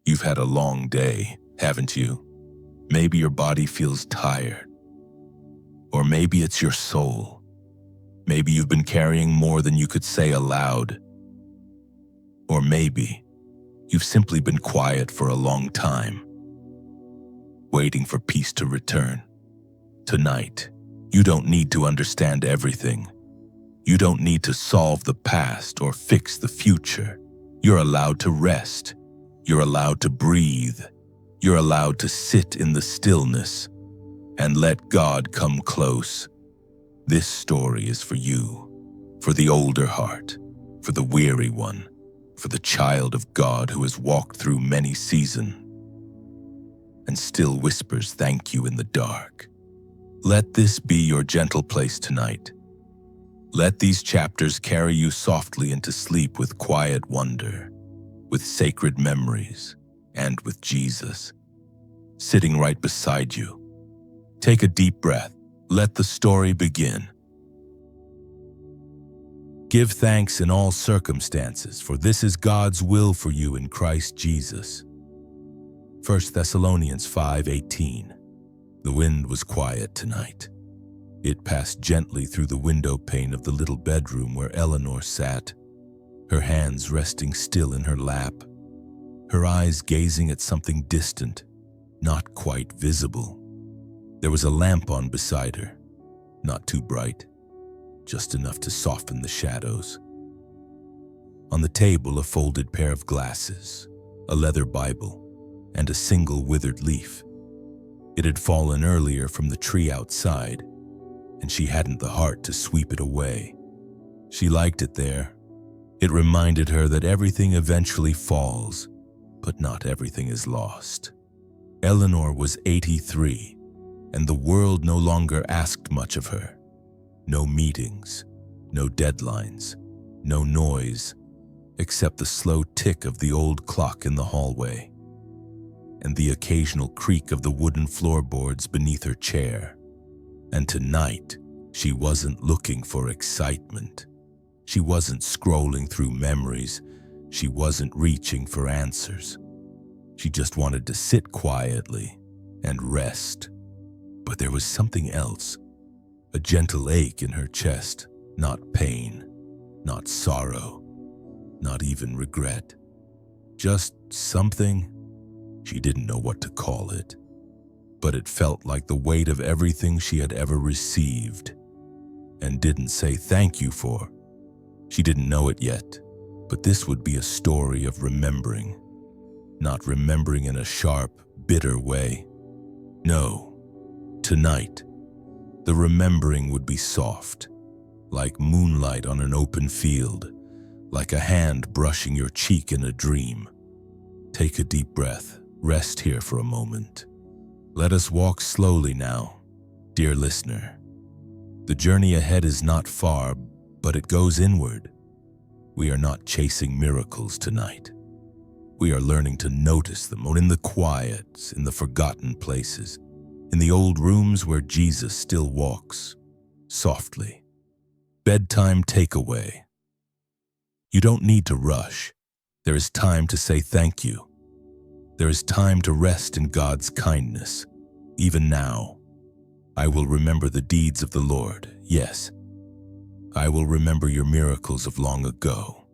You've had a long day, haven't you? Maybe your body feels tired. Or maybe it's your soul. Maybe you've been carrying more than you could say aloud. Or maybe you've simply been quiet for a long time, waiting for peace to return. Tonight, you don't need to understand everything. You don't need to solve the past or fix the future. You're allowed to rest. You're allowed to breathe. You're allowed to sit in the stillness and let God come close. This story is for you, for the older heart, for the weary one, for the child of God who has walked through many seasons and still whispers thank you in the dark. Let this be your gentle place tonight. Let these chapters carry you softly into sleep with quiet wonder, with sacred memories, and with Jesus sitting right beside you. Take a deep breath. Let the story begin. Give thanks in all circumstances, for this is God's will for you in Christ Jesus. 1 Thessalonians 5:18. The wind was quiet tonight. It passed gently through the window pane of the little bedroom where Elinor sat, her hands resting still in her lap, her eyes gazing at something distant, not quite visible. There was a lamp on beside her, not too bright, just enough to soften the shadows. On the table, a folded pair of glasses, a leather Bible, and a single withered leaf. It had fallen earlier from the tree outside, and she hadn't the heart to sweep it away. She liked it there. It reminded her that everything eventually falls, but not everything is lost. Elinor was 83, and the world no longer asked much of her. No meetings, no deadlines, no noise, except the slow tick of the old clock in the hallway, and the occasional creak of the wooden floorboards beneath her chair. And tonight, she wasn't looking for excitement. She wasn't scrolling through memories. She wasn't reaching for answers. She just wanted to sit quietly and rest. But there was something else, a gentle ache in her chest, not pain, not sorrow, not even regret. Just something. She didn't know what to call it, but it felt like the weight of everything she had ever received and didn't say thank you for. She didn't know it yet, but this would be a story of remembering. Not remembering in a sharp, bitter way. No, tonight, the remembering would be soft, like moonlight on an open field, like a hand brushing your cheek in a dream. Take a deep breath. Rest here for a moment. Let us walk slowly now, dear listener. The journey ahead is not far, but it goes inward. We are not chasing miracles tonight. We are learning to notice them in the quiet, in the forgotten places, in the old rooms where Jesus still walks, softly. Bedtime takeaway. You don't need to rush. There is time to say thank you. There is time to rest in God's kindness, even now. I will remember the deeds of the Lord, yes. I will remember your miracles of long ago.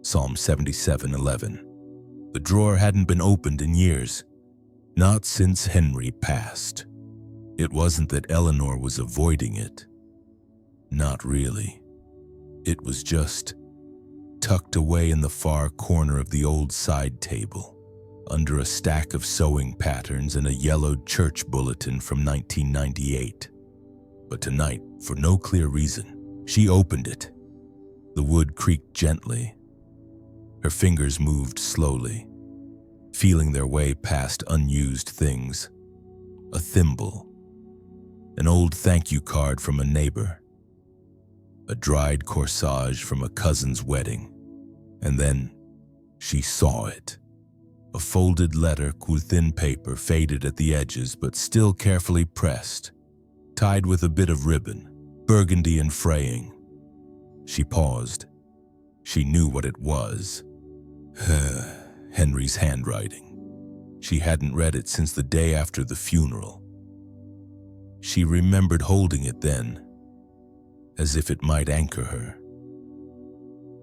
Psalm 77:11. The drawer hadn't been opened in years, not since Henry passed. It wasn't that Elinor was avoiding it. Not really. It was just tucked away in the far corner of the old side table, under a stack of sewing patterns and a yellowed church bulletin from 1998. But tonight, for no clear reason, she opened it. The wood creaked gently. Her fingers moved slowly, feeling their way past unused things. A thimble, an old thank you card from a neighbor, a dried corsage from a cousin's wedding, and then she saw it. A folded letter with thin paper, faded at the edges but still carefully pressed, tied with a bit of ribbon, burgundy and fraying. She paused. She knew what it was. Henry's handwriting. She hadn't read it since the day after the funeral. She remembered holding it then, as if it might anchor her,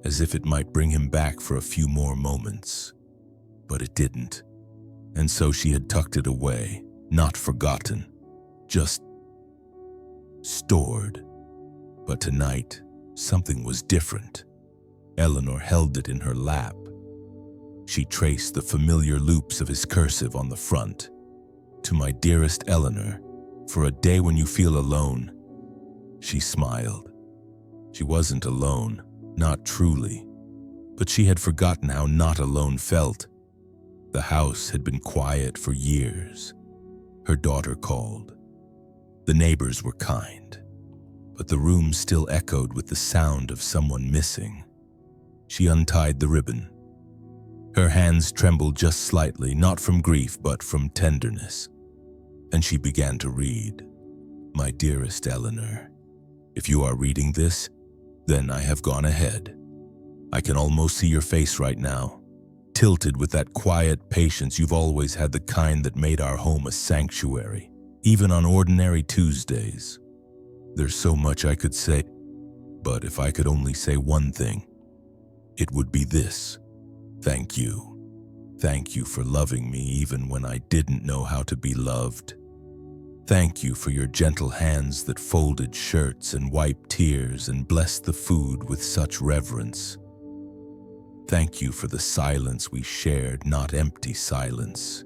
as if it might bring him back for a few more moments. But it didn't, and so she had tucked it away, not forgotten, just stored. But tonight, something was different. Elinor held it in her lap. She traced the familiar loops of his cursive on the front. "To my dearest Elinor, for a day when you feel alone." She smiled. She wasn't alone, not truly, but she had forgotten how not alone felt. The house had been quiet for years. Her daughter called. The neighbors were kind, but the room still echoed with the sound of someone missing. She untied the ribbon. Her hands trembled just slightly, not from grief, but from tenderness. And she began to read. "My dearest Elinor, if you are reading this, then I have gone ahead. I can almost see your face right now, tilted with that quiet patience you've always had, the kind that made our home a sanctuary, even on ordinary Tuesdays. There's so much I could say, but if I could only say one thing, it would be this. Thank you. Thank you for loving me even when I didn't know how to be loved. Thank you for your gentle hands that folded shirts and wiped tears and blessed the food with such reverence. Thank you for the silence we shared, not empty silence,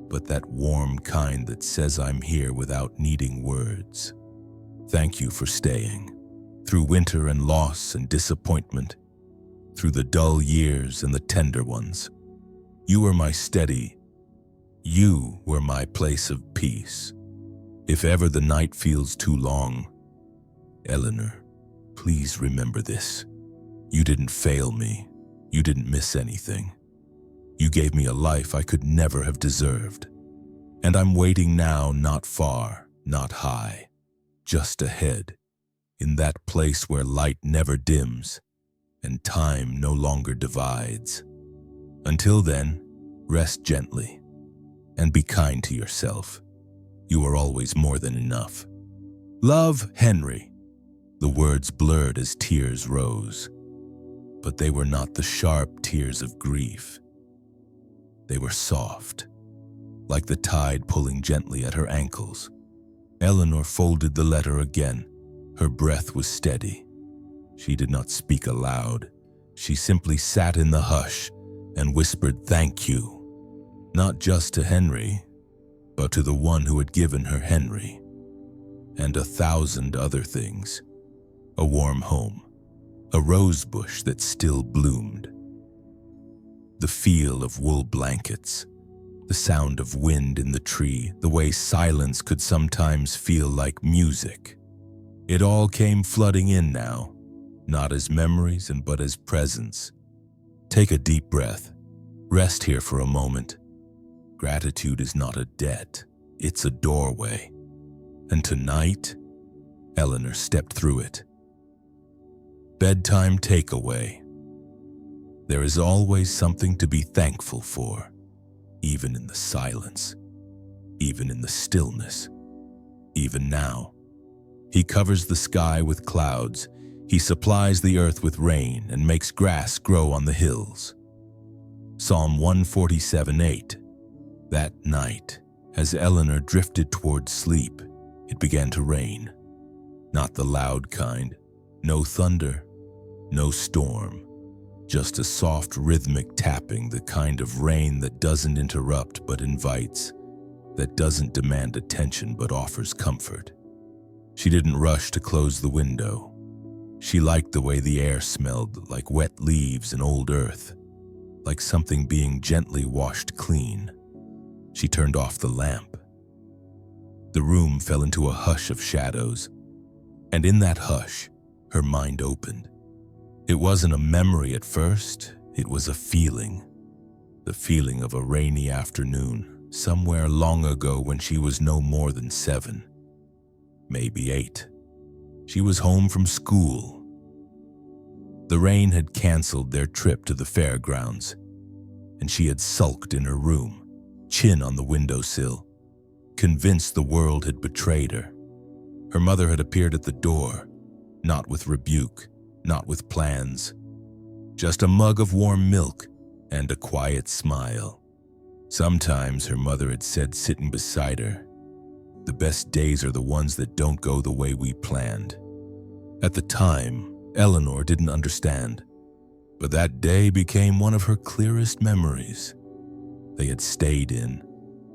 but that warm kind that says I'm here without needing words. Thank you for staying, through winter and loss and disappointment, through the dull years and the tender ones. You were my steady. You were my place of peace. If ever the night feels too long, Elinor, please remember this. You didn't fail me. You didn't miss anything. You gave me a life I could never have deserved. And I'm waiting now, not far, not high, just ahead, in that place where light never dims and time no longer divides. Until then, rest gently and be kind to yourself. You are always more than enough. Love, Henry." The words blurred as tears rose, but they were not the sharp tears of grief. They were soft, like the tide pulling gently at her ankles. Elinor folded the letter again. Her breath was steady. She did not speak aloud. She simply sat in the hush and whispered thank you, not just to Henry, but to the one who had given her Henry, and 1,000 other things. A warm home, a rose bush that still bloomed, the feel of wool blankets, the sound of wind in the tree, the way silence could sometimes feel like music. It all came flooding in now, not as memories but as presence. Take a deep breath. Rest here for a moment. Gratitude is not a debt, it's a doorway. And tonight, Elinor stepped through it. Bedtime takeaway. There is always something to be thankful for, even in the silence, even in the stillness, even now. He covers the sky with clouds. He supplies the earth with rain and makes grass grow on the hills. Psalm 147:8. That night, as Elinor drifted towards sleep, it began to rain. Not the loud kind, no thunder, no storm, just a soft rhythmic tapping, the kind of rain that doesn't interrupt but invites, that doesn't demand attention but offers comfort. She didn't rush to close the window. She liked the way the air smelled, like wet leaves and old earth, like something being gently washed clean. She turned off the lamp. The room fell into a hush of shadows, and in that hush, her mind opened. It wasn't a memory at first, it was a feeling. The feeling of a rainy afternoon, somewhere long ago when she was no more than 7, maybe 8. She was home from school. The rain had canceled their trip to the fairgrounds. and she had sulked in her room, chin on the windowsill, convinced the world had betrayed her. Her mother had appeared at the door, not with rebuke, not with plans, just a mug of warm milk and a quiet smile. Sometimes her mother had said, sitting beside her, "The best days are the ones that don't go the way we planned." At the time, Elinor didn't understand, but that day became one of her clearest memories. They had stayed in,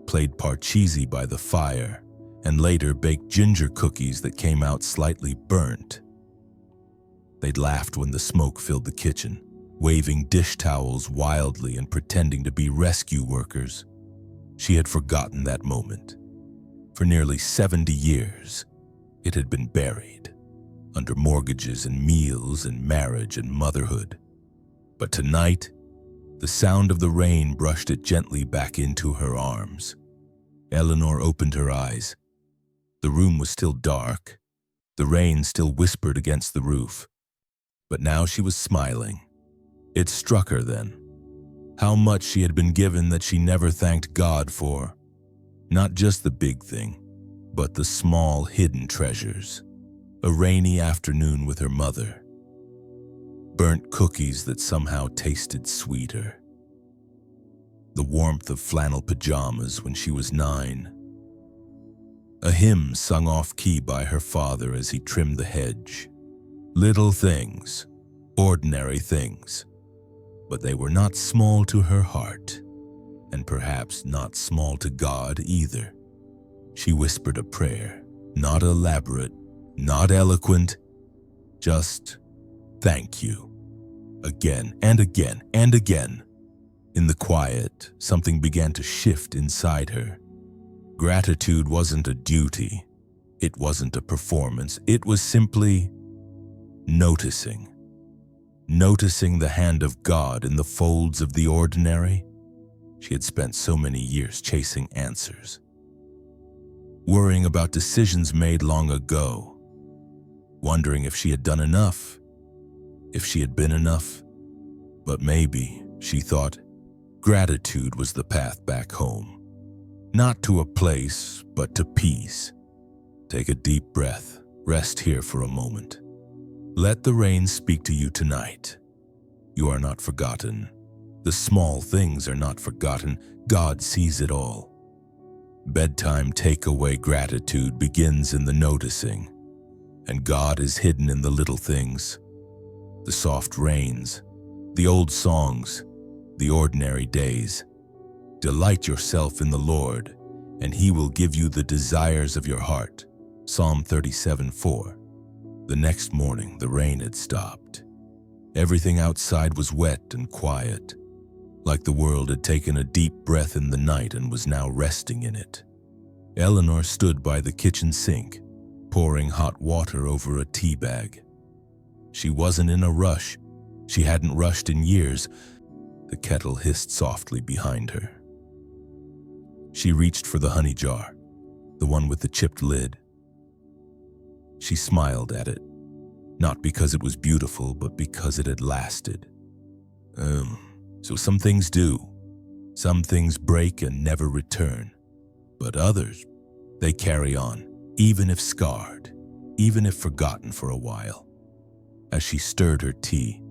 played parcheesi by the fire, and later baked ginger cookies that came out slightly burnt. They'd laughed when the smoke filled the kitchen, waving dish towels wildly and pretending to be rescue workers. She had forgotten that moment. For nearly 70 years, it had been buried under mortgages and meals and marriage and motherhood. But tonight, the sound of the rain brushed it gently back into her arms. Elinor opened her eyes. The room was still dark. The rain still whispered against the roof. But now she was smiling. It struck her then, how much she had been given that she never thanked God for. Not just the big thing, but the small hidden treasures. A rainy afternoon with her mother. Burnt cookies that somehow tasted sweeter. The warmth of flannel pajamas when she was 9. A hymn sung off-key by her father as he trimmed the hedge. Little things, ordinary things, but they were not small to her heart, and perhaps not small to God either. She whispered a prayer, not elaborate, not eloquent, just thank you. Again and again and again. In the quiet, something began to shift inside her. Gratitude wasn't a duty. It wasn't a performance. It was simply noticing. Noticing the hand of God in the folds of the ordinary. She had spent so many years chasing answers, worrying about decisions made long ago, wondering if she had done enough, if she had been enough. But maybe, she thought, gratitude was the path back home. Not to a place, but to peace. Take a deep breath. Rest here for a moment. Let the rain speak to you tonight. You are not forgotten. The small things are not forgotten. God sees it all. Bedtime takeaway gratitude begins in the noticing, and God is hidden in the little things. The soft rains, the old songs, the ordinary days. Delight yourself in the Lord, and He will give you the desires of your heart. Psalm 37:4. The next morning, the rain had stopped. Everything outside was wet and quiet, like the world had taken a deep breath in the night and was now resting in it. Elinor stood by the kitchen sink, pouring hot water over a tea bag. She wasn't in a rush. She hadn't rushed in years. The kettle hissed softly behind her. She reached for the honey jar, the one with the chipped lid. She smiled at it, not because it was beautiful, but because it had lasted. So some things do. Some things break and never return. But others, they carry on, even if scarred, even if forgotten for a while. As she stirred her tea,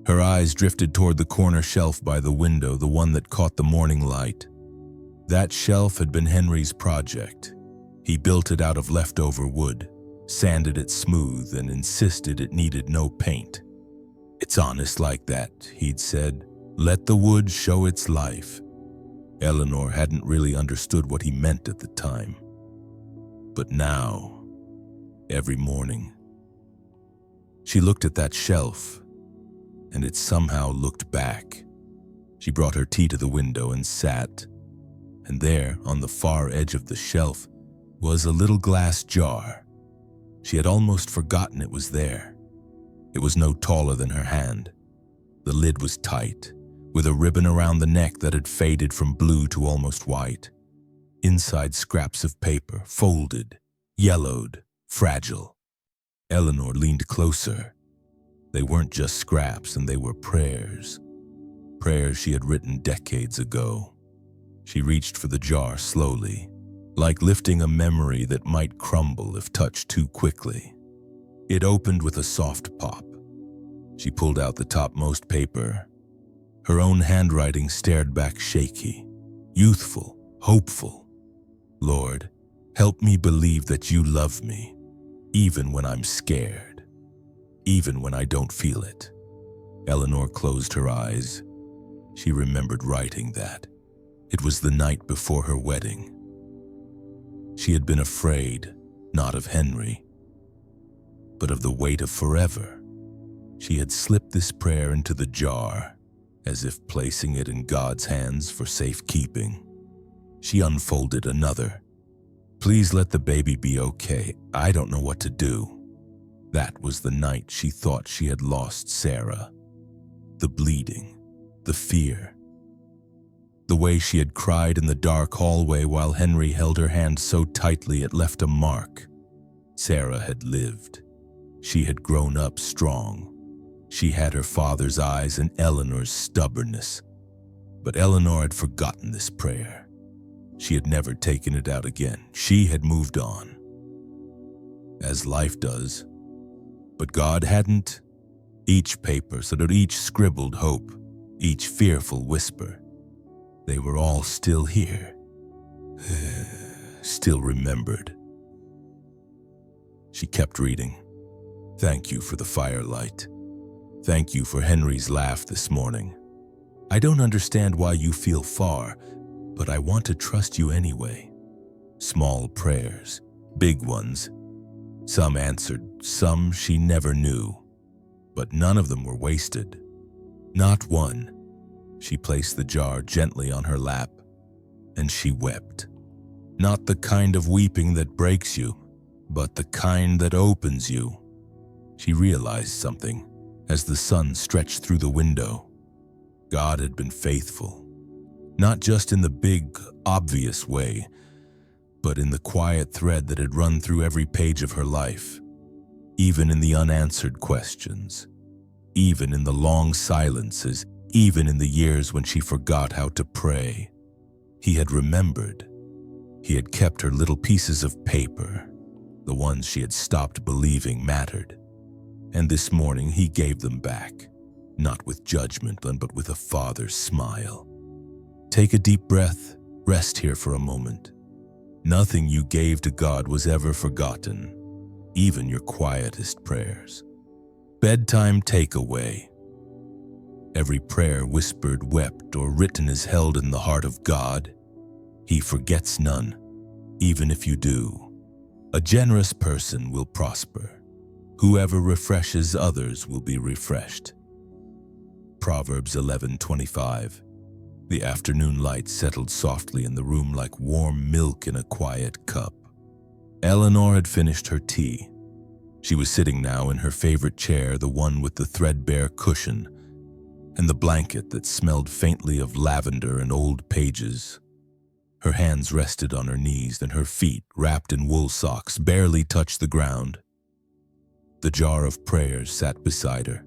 her eyes drifted toward the corner shelf by the window, the one that caught the morning light. That shelf had been Henry's project. He built it out of leftover wood, sanded it smooth, and insisted it needed no paint. "It's honest like that," he'd said. "Let the wood show its life." Elinor hadn't really understood what he meant at the time. But now, every morning, she looked at that shelf, and it somehow looked back. She brought her tea to the window and sat, and there, on the far edge of the shelf, was a little glass jar. She had almost forgotten it was there. It was no taller than her hand. The lid was tight, with a ribbon around the neck that had faded from blue to almost white. Inside, scraps of paper, folded, yellowed, fragile. Elinor leaned closer. They weren't just scraps, and they were prayers. prayers she had written decades ago. She reached for the jar slowly, like lifting a memory that might crumble if touched too quickly. It opened with a soft pop. She pulled out the topmost paper. Her own handwriting stared back shaky, youthful, hopeful. Lord, help me believe that you love me, even when I'm scared, even when I don't feel it. Elinor closed her eyes. She remembered writing that. It was the night before her wedding. She had been afraid, not of Henry, but of the weight of forever. She had slipped this prayer into the jar, as if placing it in God's hands for safekeeping. She unfolded another. Please let the baby be okay. I don't know what to do. That was the night she thought she had lost Sarah. The bleeding, the fear, the way she had cried in the dark hallway while Henry held her hand so tightly it left a mark. Sarah had lived. She had grown up strong. She had her father's eyes and Elinor's stubbornness. But Elinor had forgotten this prayer. She had never taken it out again. She had moved on, as life does. But God hadn't. Each paper, so that each scribbled hope, each fearful whisper, they were all still here, still remembered. She kept reading. Thank you for the firelight. Thank you for Henry's laugh this morning. I don't understand why you feel far, but I want to trust you anyway. Small prayers, big ones. Some answered, some she never knew. But none of them were wasted. Not one. She placed the jar gently on her lap, and she wept. Not the kind of weeping that breaks you, but the kind that opens you. She realized something as the sun stretched through the window. God had been faithful, not just in the big, obvious way, but in the quiet thread that had run through every page of her life, even in the unanswered questions, even in the long silences, even in the years when she forgot how to pray. He had remembered. He had kept her little pieces of paper, the ones she had stopped believing mattered. And this morning he gave them back, not with judgment, but with a father's smile. Take a deep breath, rest here for a moment. Nothing you gave to God was ever forgotten, even your quietest prayers. Bedtime takeaway. Every prayer whispered, wept, or written is held in the heart of God. He forgets none, even if you do. A generous person will prosper. Whoever refreshes others will be refreshed. Proverbs 11:25. The afternoon light settled softly in the room like warm milk in a quiet cup. Elinor had finished her tea. She was sitting now in her favorite chair, the one with the threadbare cushion and the blanket that smelled faintly of lavender and old pages. Her hands rested on her knees, and her feet, wrapped in wool socks, barely touched the ground. The jar of prayers sat beside her,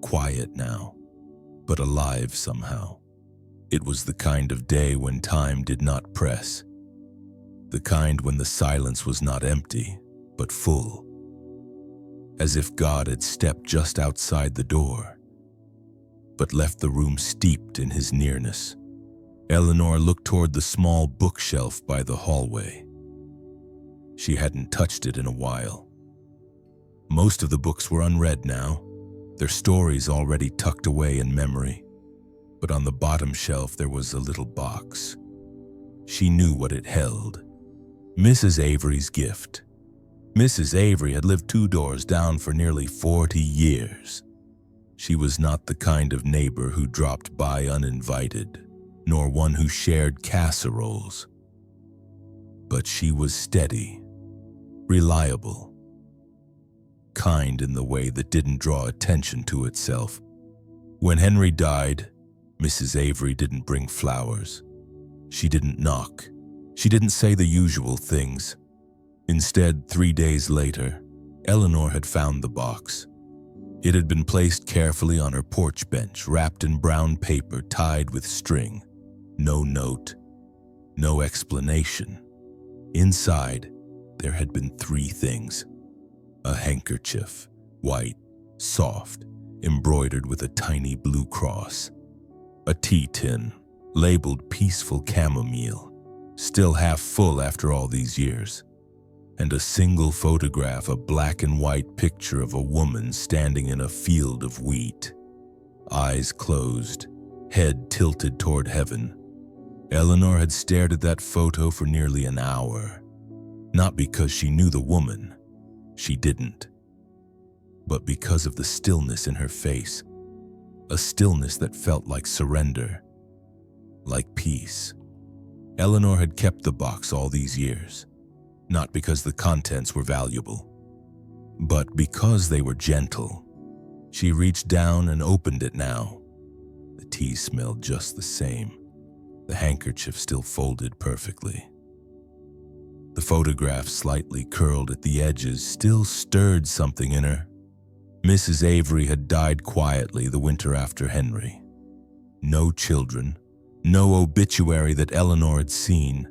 quiet now, but alive somehow. It was the kind of day when time did not press, the kind when the silence was not empty, but full, as if God had stepped just outside the door, but left the room steeped in his nearness. Elinor looked toward the small bookshelf by the hallway. She hadn't touched it in a while. Most of the books were unread now, their stories already tucked away in memory. But on the bottom shelf there was a little box. She knew what it held. Mrs. Avery's gift. Mrs. Avery had lived 2 doors down for nearly 40 years. She was not the kind of neighbor who dropped by uninvited, nor one who shared casseroles. But she was steady, reliable, kind in the way that didn't draw attention to itself. When Henry died, Mrs. Avery didn't bring flowers. She didn't knock. She didn't say the usual things. Instead, 3 days later, Elinor had found the box. It had been placed carefully on her porch bench, wrapped in brown paper tied with string. No note, no explanation. Inside, there had been 3 things. A handkerchief, white, soft, embroidered with a tiny blue cross. A tea tin, labeled Peaceful Chamomile, still half full after all these years. And a single photograph, a black and white picture of a woman standing in a field of wheat. Eyes closed, head tilted toward heaven. Elinor had stared at that photo for nearly an hour. Not because she knew the woman. She didn't. But because of the stillness in her face. A stillness that felt like surrender. Like peace. Elinor had kept the box all these years. Not because the contents were valuable, but because they were gentle. She reached down and opened it now. The tea smelled just the same, the handkerchief still folded perfectly. The photograph, slightly curled at the edges, still stirred something in her. Mrs. Avery had died quietly the winter after Henry. No children, no obituary that Elinor had seen,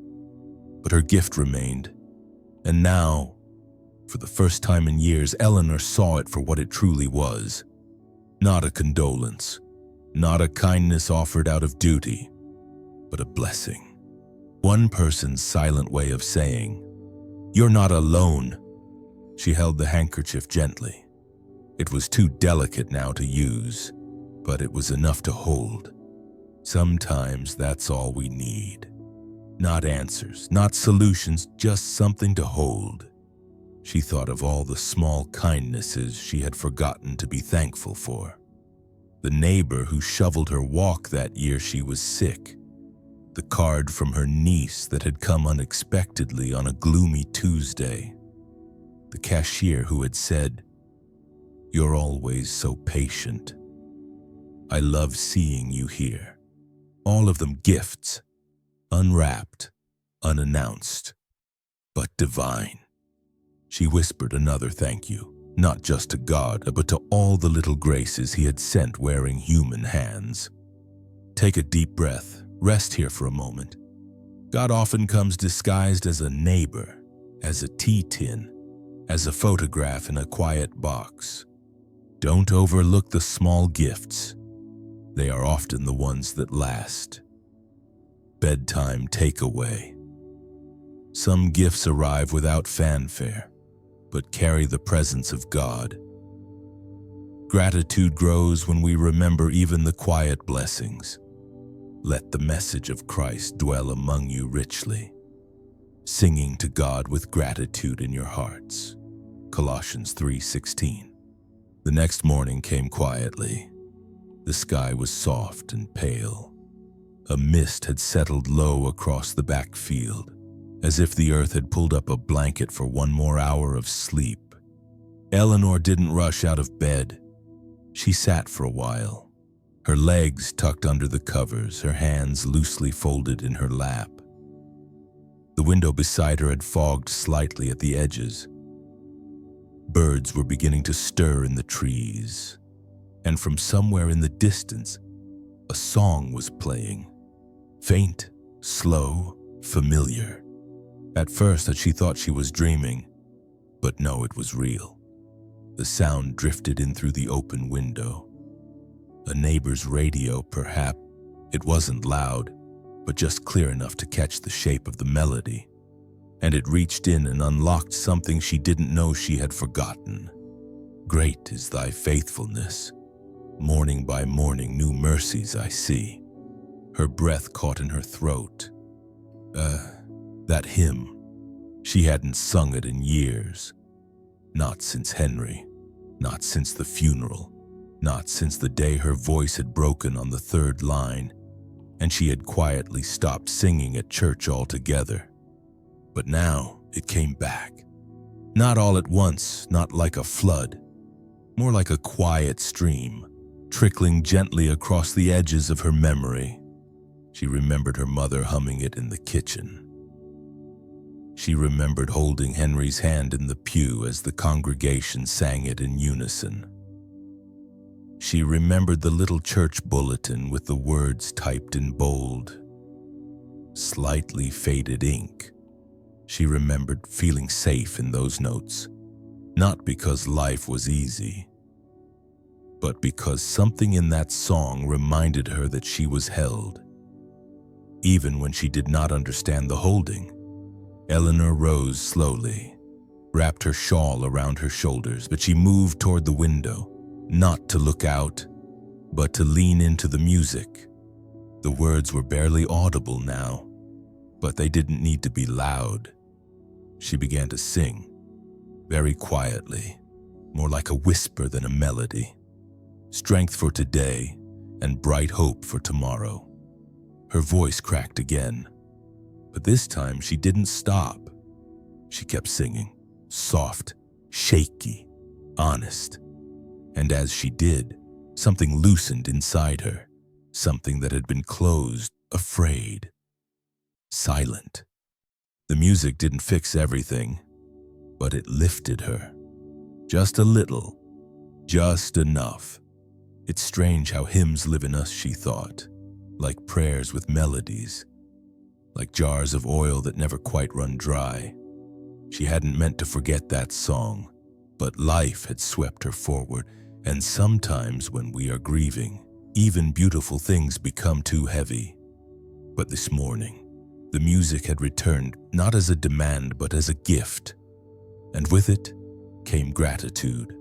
but her gift remained. And now, for the first time in years, Elinor saw it for what it truly was. Not a condolence, not a kindness offered out of duty, but a blessing. One person's silent way of saying, "You're not alone." She held the handkerchief gently. It was too delicate now to use, but it was enough to hold. Sometimes that's all we need. Not answers, not solutions, just something to hold. She thought of all the small kindnesses she had forgotten to be thankful for. The neighbor who shoveled her walk that year she was sick. The card from her niece that had come unexpectedly on a gloomy Tuesday. The cashier who had said, "You're always so patient. I love seeing you here." All of them gifts. Unwrapped, unannounced, but divine. She whispered another thank you, not just to God, but to all the little graces he had sent wearing human hands. Take a deep breath, rest here for a moment. God often comes disguised as a neighbor, as a tea tin, as a photograph in a quiet box. Don't overlook the small gifts. They are often the ones that last. Bedtime takeaway. Some gifts arrive without fanfare, but carry the presence of God. Gratitude grows when we remember even the quiet blessings. Let the message of Christ dwell among you richly, singing to God with gratitude in your hearts. Colossians 3:16. The next morning came quietly. The sky was soft and pale. A mist had settled low across the back field, as if the earth had pulled up a blanket for one more hour of sleep. Elinor didn't rush out of bed. She sat for a while, her legs tucked under the covers, her hands loosely folded in her lap. The window beside her had fogged slightly at the edges. Birds were beginning to stir in the trees, and from somewhere in the distance, a song was playing. Faint, slow, familiar. At first, she thought she was dreaming, but no, it was real. The sound drifted in through the open window. A neighbor's radio, perhaps. It wasn't loud, but just clear enough to catch the shape of the melody. And it reached in and unlocked something she didn't know she had forgotten. Great is thy faithfulness. Morning by morning, new mercies I see. Her breath caught in her throat. That hymn. She hadn't sung it in years. Not since Henry. Not since the funeral. Not since the day her voice had broken on the 3rd line, and she had quietly stopped singing at church altogether. But now it came back. Not all at once, not like a flood. More like a quiet stream, trickling gently across the edges of her memory. She remembered her mother humming it in the kitchen. She remembered holding Henry's hand in the pew as the congregation sang it in unison. She remembered the little church bulletin with the words typed in bold, slightly faded ink. She remembered feeling safe in those notes, not because life was easy, but because something in that song reminded her that she was held. Even when she did not understand the holding, Elinor rose slowly, wrapped her shawl around her shoulders, but she moved toward the window, not to look out, but to lean into the music. The words were barely audible now, but they didn't need to be loud. She began to sing, very quietly, more like a whisper than a melody. Strength for today and bright hope for tomorrow. Her voice cracked again, but this time she didn't stop. She kept singing, soft, shaky, honest. And as she did, something loosened inside her, something that had been closed, afraid, silent. The music didn't fix everything, but it lifted her. Just a little, just enough. It's strange how hymns live in us, she thought, like prayers with melodies, like jars of oil that never quite run dry. She hadn't meant to forget that song, but life had swept her forward, and sometimes when we are grieving, even beautiful things become too heavy. But this morning, the music had returned not as a demand but as a gift, and with it came gratitude,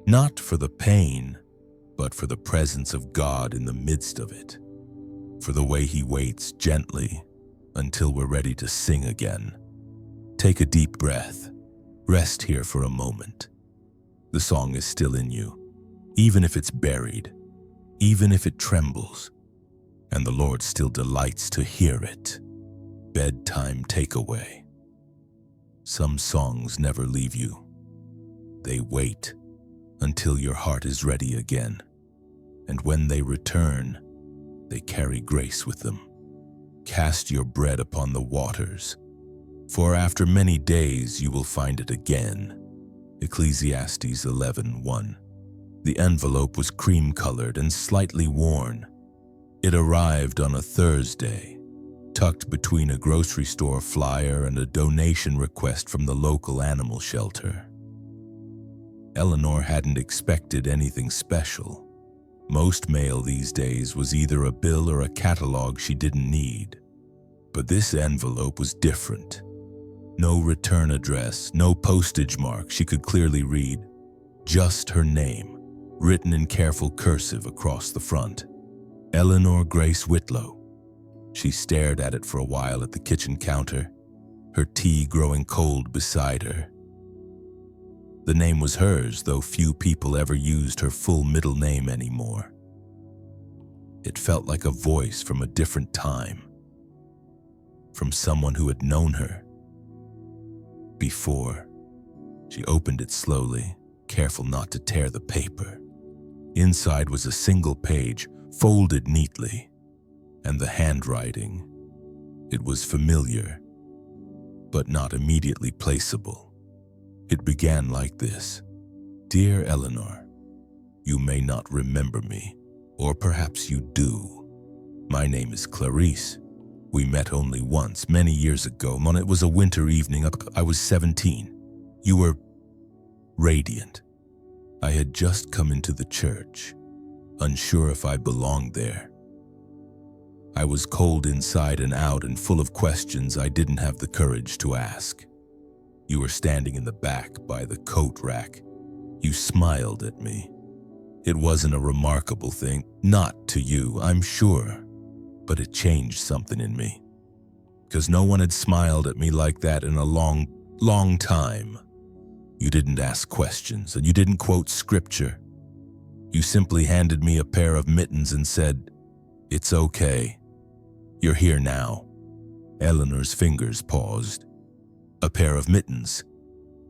not for the pain, but for the presence of God in the midst of it, for the way He waits gently until we're ready to sing again. Take a deep breath. Rest here for a moment. The song is still in you, even if it's buried, even if it trembles, and the Lord still delights to hear it. Bedtime takeaway. Some songs never leave you. They wait until your heart is ready again, and when they return, they carry grace with them. Cast your bread upon the waters, for after many days you will find it again. Ecclesiastes 11:1. The envelope was cream-colored and slightly worn. It arrived on a Thursday, tucked between a grocery store flyer and a donation request from the local animal shelter. Elinor hadn't expected anything special. Most mail these days was either a bill or a catalog she didn't need. But this envelope was different. No return address, no postage mark she could clearly read. Just her name, written in careful cursive across the front. Elinor Grace Whitlow. She stared at it for a while at the kitchen counter, her tea growing cold beside her. The name was hers, though few people ever used her full middle name anymore. It felt like a voice from a different time, from someone who had known her before. She opened it slowly, careful not to tear the paper. Inside was a single page, folded neatly, and the handwriting. It was familiar, but not immediately placeable. It began like this: Dear Elinor, you may not remember me, or perhaps you do. My name is Clarice. We met only once, many years ago. It was a winter evening. I was 17. You were radiant. I had just come into the church, unsure if I belonged there. I was cold inside and out and full of questions I didn't have the courage to ask. You were standing in the back by the coat rack. You smiled at me. It wasn't a remarkable thing, not to you, I'm sure, but it changed something in me. Because no one had smiled at me like that in a long, long time. You didn't ask questions, and you didn't quote scripture. You simply handed me a pair of mittens and said, "It's okay. You're here now." Elinor's fingers paused. A pair of mittens.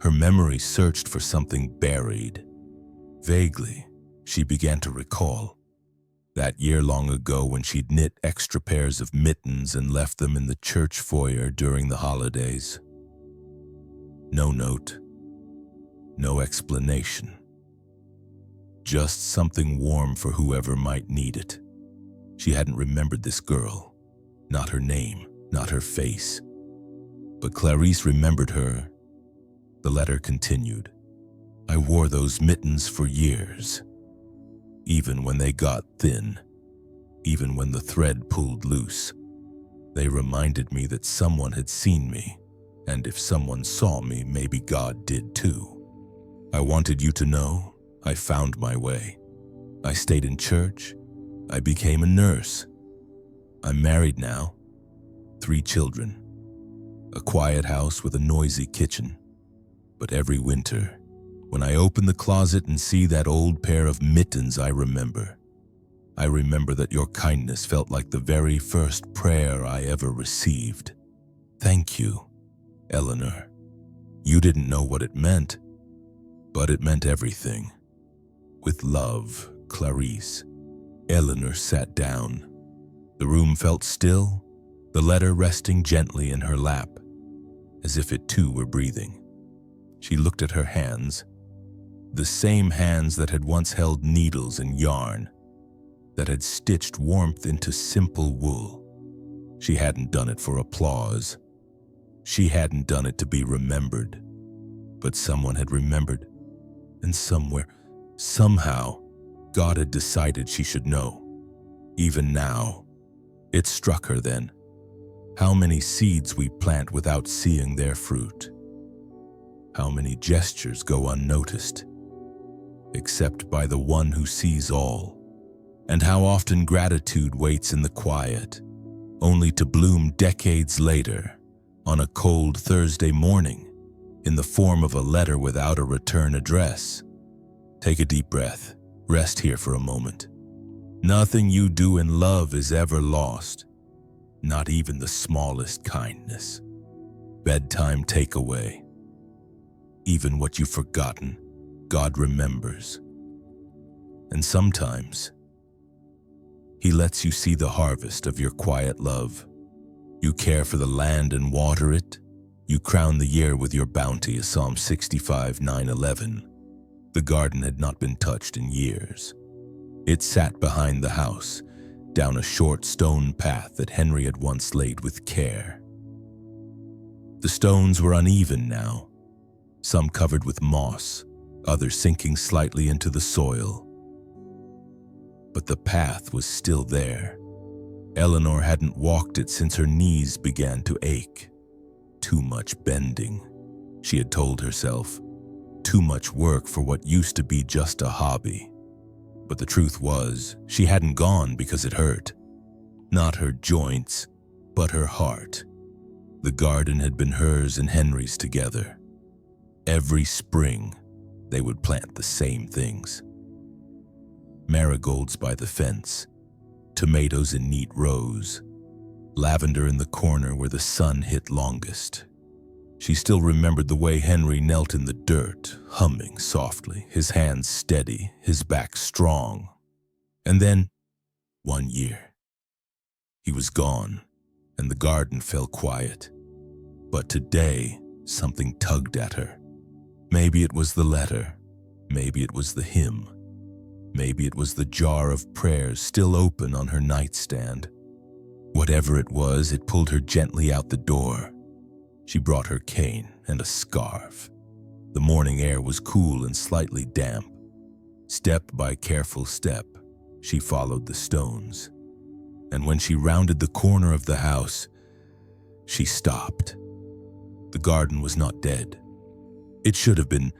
Her memory searched for something buried. Vaguely, she began to recall. That year long ago when she'd knit extra pairs of mittens and left them in the church foyer during the holidays. No note. No explanation. just something warm for whoever might need it. She hadn't remembered this girl, not her name, not her face. But Clarice remembered her. The letter continued. I wore those mittens for years, even when they got thin, even when the thread pulled loose. They reminded me that someone had seen me, and if someone saw me, maybe God did too. I wanted you to know I found my way. I stayed in church. I became a nurse. I'm married now. 3 children. A quiet house with a noisy kitchen. But every winter, when I open the closet and see that old pair of mittens, I remember that your kindness felt like the very first prayer I ever received. Thank you, Elinor. You didn't know what it meant, but it meant everything. With love, Clarice. Elinor sat down. The room felt still, the letter resting gently in her lap, as if it too were breathing. She looked at her hands, the same hands that had once held needles and yarn, that had stitched warmth into simple wool. She hadn't done it for applause. She hadn't done it to be remembered. But someone had remembered, and somewhere, somehow, God had decided she should know. Even now, it struck her then. How many seeds we plant without seeing their fruit. How many gestures go unnoticed, except by the one who sees all. And how often gratitude waits in the quiet, only to bloom decades later, on a cold Thursday morning, in the form of a letter without a return address. Take a deep breath. Rest here for a moment. Nothing you do in love is ever lost, not even the smallest kindness. Bedtime takeaway. Even what you've forgotten, God remembers. And sometimes, He lets you see the harvest of your quiet love. You care for the land and water it. You crown the year with your bounty, as Psalm 65:9-11. The garden had not been touched in years. It sat behind the house, down a short stone path that Henry had once laid with care. The stones were uneven now, some covered with moss, others sinking slightly into the soil. But the path was still there. Elinor hadn't walked it since her knees began to ache. Too much bending, she had told herself. Too much work for what used to be just a hobby. But the truth was, she hadn't gone because it hurt. Not her joints, but her heart. The garden had been hers and Henry's together. Every spring, they would plant the same things. Marigolds by the fence, tomatoes in neat rows, lavender in the corner where the sun hit longest. She still remembered the way Henry knelt in the dirt, humming softly, his hands steady, his back strong. And then, one year, he was gone, and the garden fell quiet. But today, something tugged at her. Maybe it was the letter, maybe it was the hymn, maybe it was the jar of prayers still open on her nightstand. Whatever it was, it pulled her gently out the door. She brought her cane and a scarf. The morning air was cool and slightly damp. Step by careful step, she followed the stones. And when she rounded the corner of the house, she stopped. The garden was not dead. It should have been.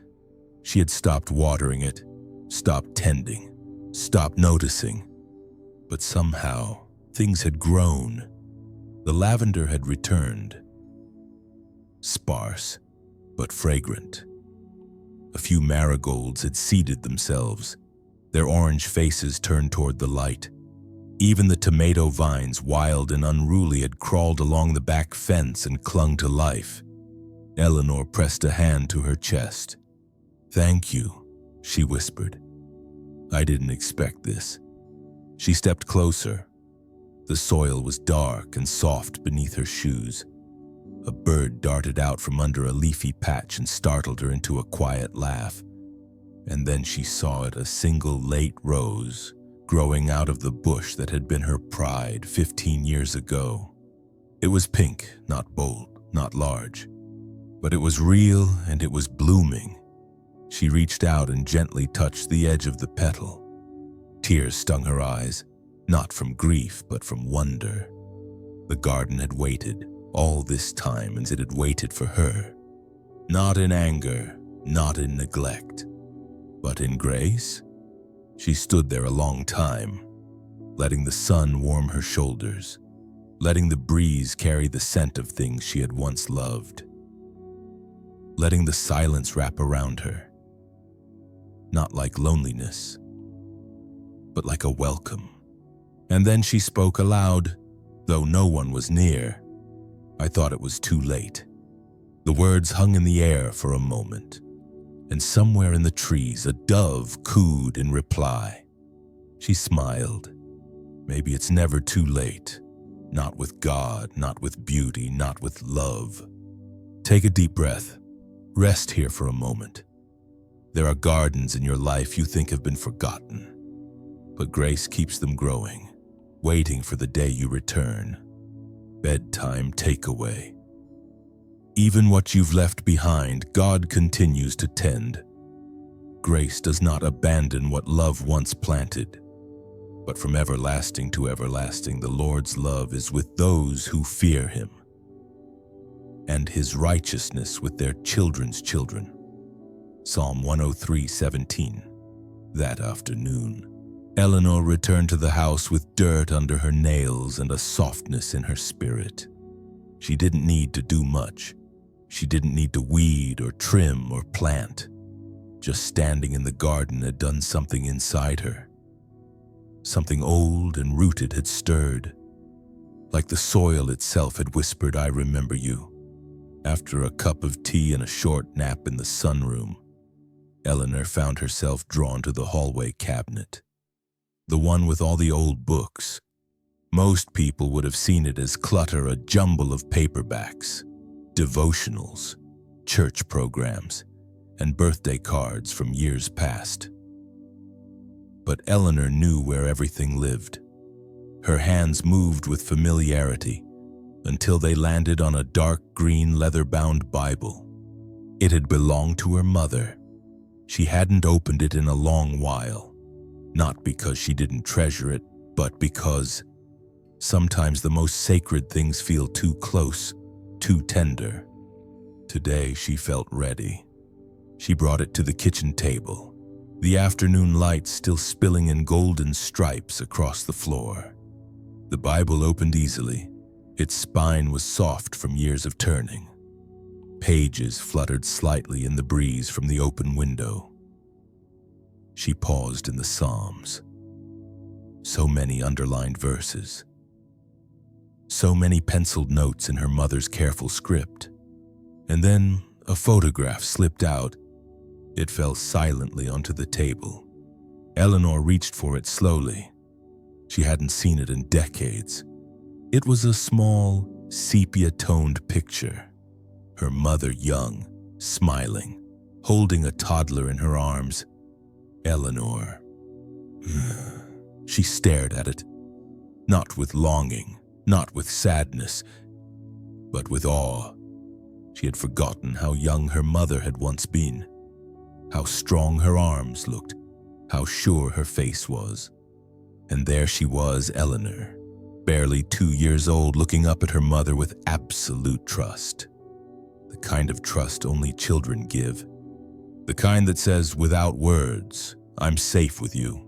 She had stopped watering it, stopped tending, stopped noticing. But somehow, things had grown. The lavender had returned. Sparse, but fragrant. A few marigolds had seeded themselves, their orange faces turned toward the light. Even the tomato vines, wild and unruly, had crawled along the back fence and clung to life. Elinor pressed a hand to her chest. "Thank you," she whispered. "I didn't expect this." She stepped closer. The soil was dark and soft beneath her shoes. A bird darted out from under a leafy patch and startled her into a quiet laugh. And then she saw it, a single late rose growing out of the bush that had been her pride 15 years ago. It was pink, not bold, not large, but it was real and it was blooming. She reached out and gently touched the edge of the petal. Tears stung her eyes, not from grief, but from wonder. The garden had waited all this time, and it had waited for her. Not in anger, not in neglect, but in grace. She stood there a long time, letting the sun warm her shoulders, letting the breeze carry the scent of things she had once loved, letting the silence wrap around her, not like loneliness, but like a welcome. And then she spoke aloud, though no one was near. I thought it was too late. The words hung in the air for a moment, and somewhere in the trees a dove cooed in reply. She smiled. Maybe it's never too late. Not with God, not with beauty, not with love. Take a deep breath. Rest here for a moment. There are gardens in your life you think have been forgotten, but grace keeps them growing, waiting for the day you return. Bedtime takeaway. Even what you've left behind, God continues to tend. Grace does not abandon what love once planted, but from everlasting to everlasting, the Lord's love is with those who fear Him, and His righteousness with their children's children. Psalm 103:17. That afternoon, Elinor returned to the house with dirt under her nails and a softness in her spirit. She didn't need to do much. She didn't need to weed or trim or plant. Just standing in the garden had done something inside her. Something old and rooted had stirred. Like the soil itself had whispered, "I remember you." After a cup of tea and a short nap in the sunroom, Elinor found herself drawn to the hallway cabinet, the one with all the old books. Most people would have seen it as clutter, a jumble of paperbacks, devotionals, church programs, and birthday cards from years past. But Elinor knew where everything lived. Her hands moved with familiarity until they landed on a dark green leather-bound Bible. It had belonged to her mother. She hadn't opened it in a long while, not because she didn't treasure it, but because sometimes the most sacred things feel too close, too tender. Today she felt ready. She brought it to the kitchen table, the afternoon light still spilling in golden stripes across the floor. The Bible opened easily. Its spine was soft from years of turning. Pages fluttered slightly in the breeze from the open window. She paused in the Psalms. So many underlined verses. So many penciled notes in her mother's careful script. And then a photograph slipped out. It fell silently onto the table. Elinor reached for it slowly. She hadn't seen it in decades. It was a small, sepia-toned picture. Her mother young, smiling, holding a toddler in her arms. Elinor. She stared at it, not with longing, not with sadness, but with awe. She had forgotten how young her mother had once been, how strong her arms looked, how sure her face was. And there she was, Elinor, barely 2 years old, looking up at her mother with absolute trust. The kind of trust only children give. The kind that says, without words, "I'm safe with you."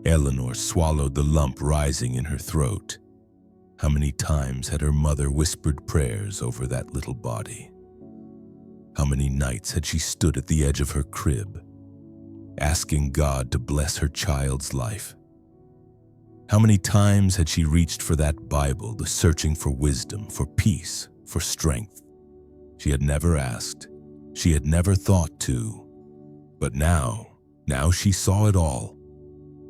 Elinor swallowed the lump rising in her throat. How many times had her mother whispered prayers over that little body? How many nights had she stood at the edge of her crib, asking God to bless her child's life? How many times had she reached for that Bible, the searching for wisdom, for peace, for strength? She had never asked. She had never thought to. But now she saw it all.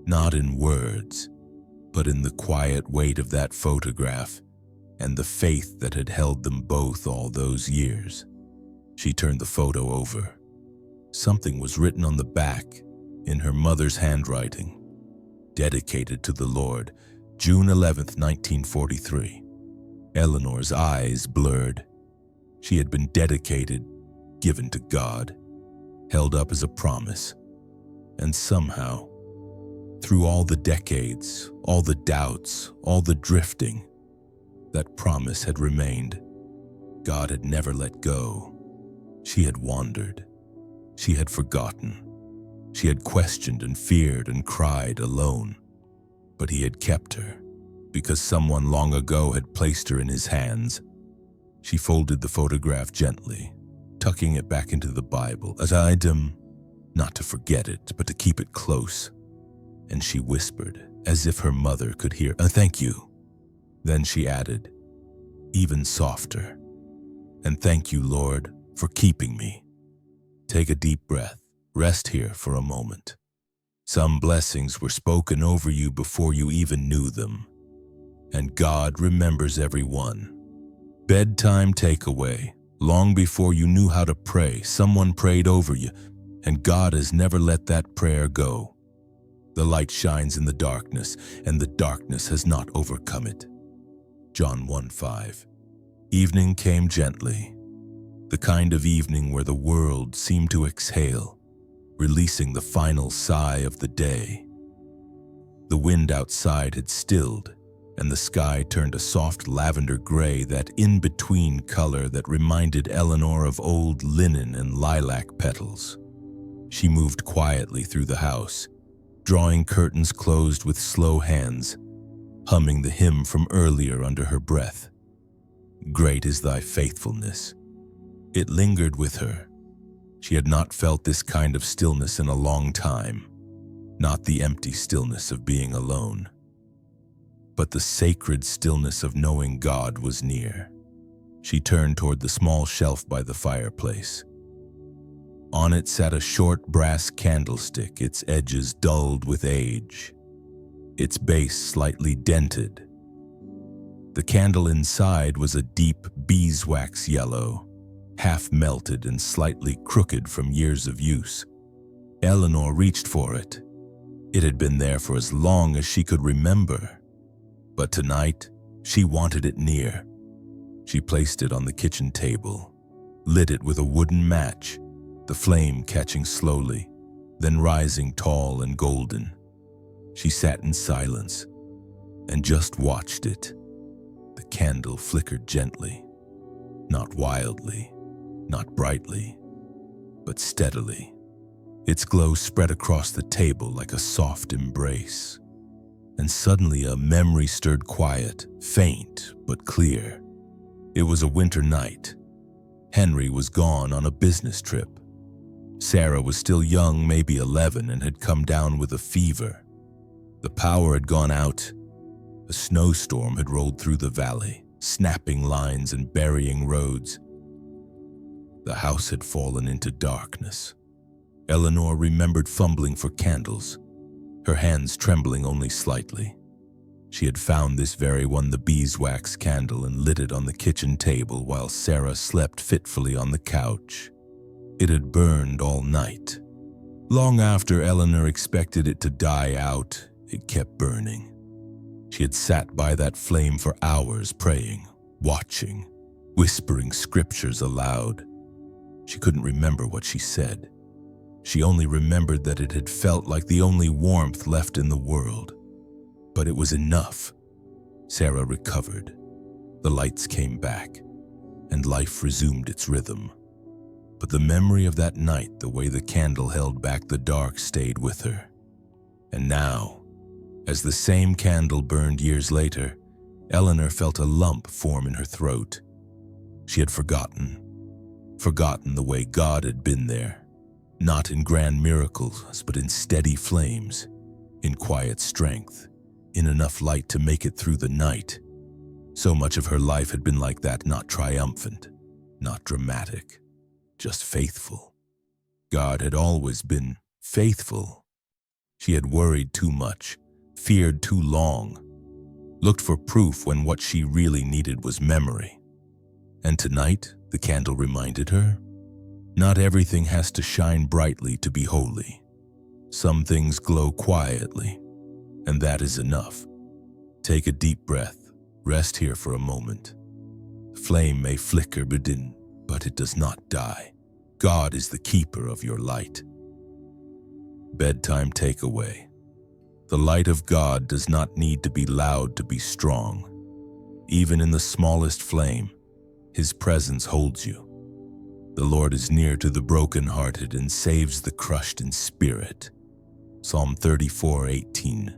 Not in words, but in the quiet weight of that photograph and the faith that had held them both all those years. She turned the photo over. Something was written on the back in her mother's handwriting. Dedicated to the Lord, June 11th, 1943. Elinor's eyes blurred. She had been dedicated, given to God, held up as a promise. And somehow, through all the decades, all the doubts, all the drifting, that promise had remained. God had never let go. She had wandered. She had forgotten. She had questioned and feared and cried alone. But he had kept her, because someone long ago had placed her in his hands. She folded the photograph gently, tucking it back into the Bible, as item, not to forget it, but to keep it close. And she whispered, as if her mother could hear, "Thank you." Then she added, even softer, "And thank you, Lord, for keeping me." Take a deep breath. Rest here for a moment. Some blessings were spoken over you before you even knew them. And God remembers every one. Bedtime takeaway. Long before you knew how to pray, someone prayed over you, and God has never let that prayer go. The light shines in the darkness, and the darkness has not overcome it. John 1:5. Evening came gently, the kind of evening where the world seemed to exhale, releasing the final sigh of the day. The wind outside had stilled, and the sky turned a soft lavender gray, that in-between color that reminded Elinor of old linen and lilac petals. She moved quietly through the house, drawing curtains closed with slow hands, humming the hymn from earlier under her breath. Great is thy faithfulness. It lingered with her. She had not felt this kind of stillness in a long time, not the empty stillness of being alone, but the sacred stillness of knowing God was near. She turned toward the small shelf by the fireplace. On it sat a short brass candlestick, its edges dulled with age, its base slightly dented. The candle inside was a deep beeswax yellow, half melted and slightly crooked from years of use. Elinor reached for it. It had been there for as long as she could remember. But tonight, she wanted it near. She placed it on the kitchen table, lit it with a wooden match, the flame catching slowly, then rising tall and golden. She sat in silence and just watched it. The candle flickered gently, not wildly, not brightly, but steadily. Its glow spread across the table like a soft embrace. And suddenly a memory stirred quiet, faint but clear. It was a winter night. Henry was gone on a business trip. Sarah was still young, maybe 11, and had come down with a fever. The power had gone out. A snowstorm had rolled through the valley, snapping lines and burying roads. The house had fallen into darkness. Elinor remembered fumbling for candles, her hands trembling only slightly. She had found this very one, the beeswax candle, and lit it on the kitchen table while Sarah slept fitfully on the couch. It had burned all night. Long after Elinor expected it to die out, it kept burning. She had sat by that flame for hours, praying, watching, whispering scriptures aloud. She couldn't remember what she said. She only remembered that it had felt like the only warmth left in the world. But it was enough. Sarah recovered. The lights came back, and life resumed its rhythm. But the memory of that night, the way the candle held back the dark, stayed with her. And now, as the same candle burned years later, Elinor felt a lump form in her throat. She had forgotten the way God had been there. Not in grand miracles, but in steady flames, in quiet strength, in enough light to make it through the night. So much of her life had been like that, not triumphant, not dramatic, just faithful. God had always been faithful. She had worried too much, feared too long, looked for proof when what she really needed was memory. And tonight, the candle reminded her, Not everything has to shine brightly to be holy. Some things glow quietly, and that is enough. Take a deep breath. Rest here for a moment. The flame may flicker within, but it does not die. God is the keeper of your light. Bedtime takeaway. The light of God does not need to be loud to be strong. Even in the smallest flame, His presence holds you. The Lord is near to the brokenhearted and saves the crushed in spirit. Psalm 34:18.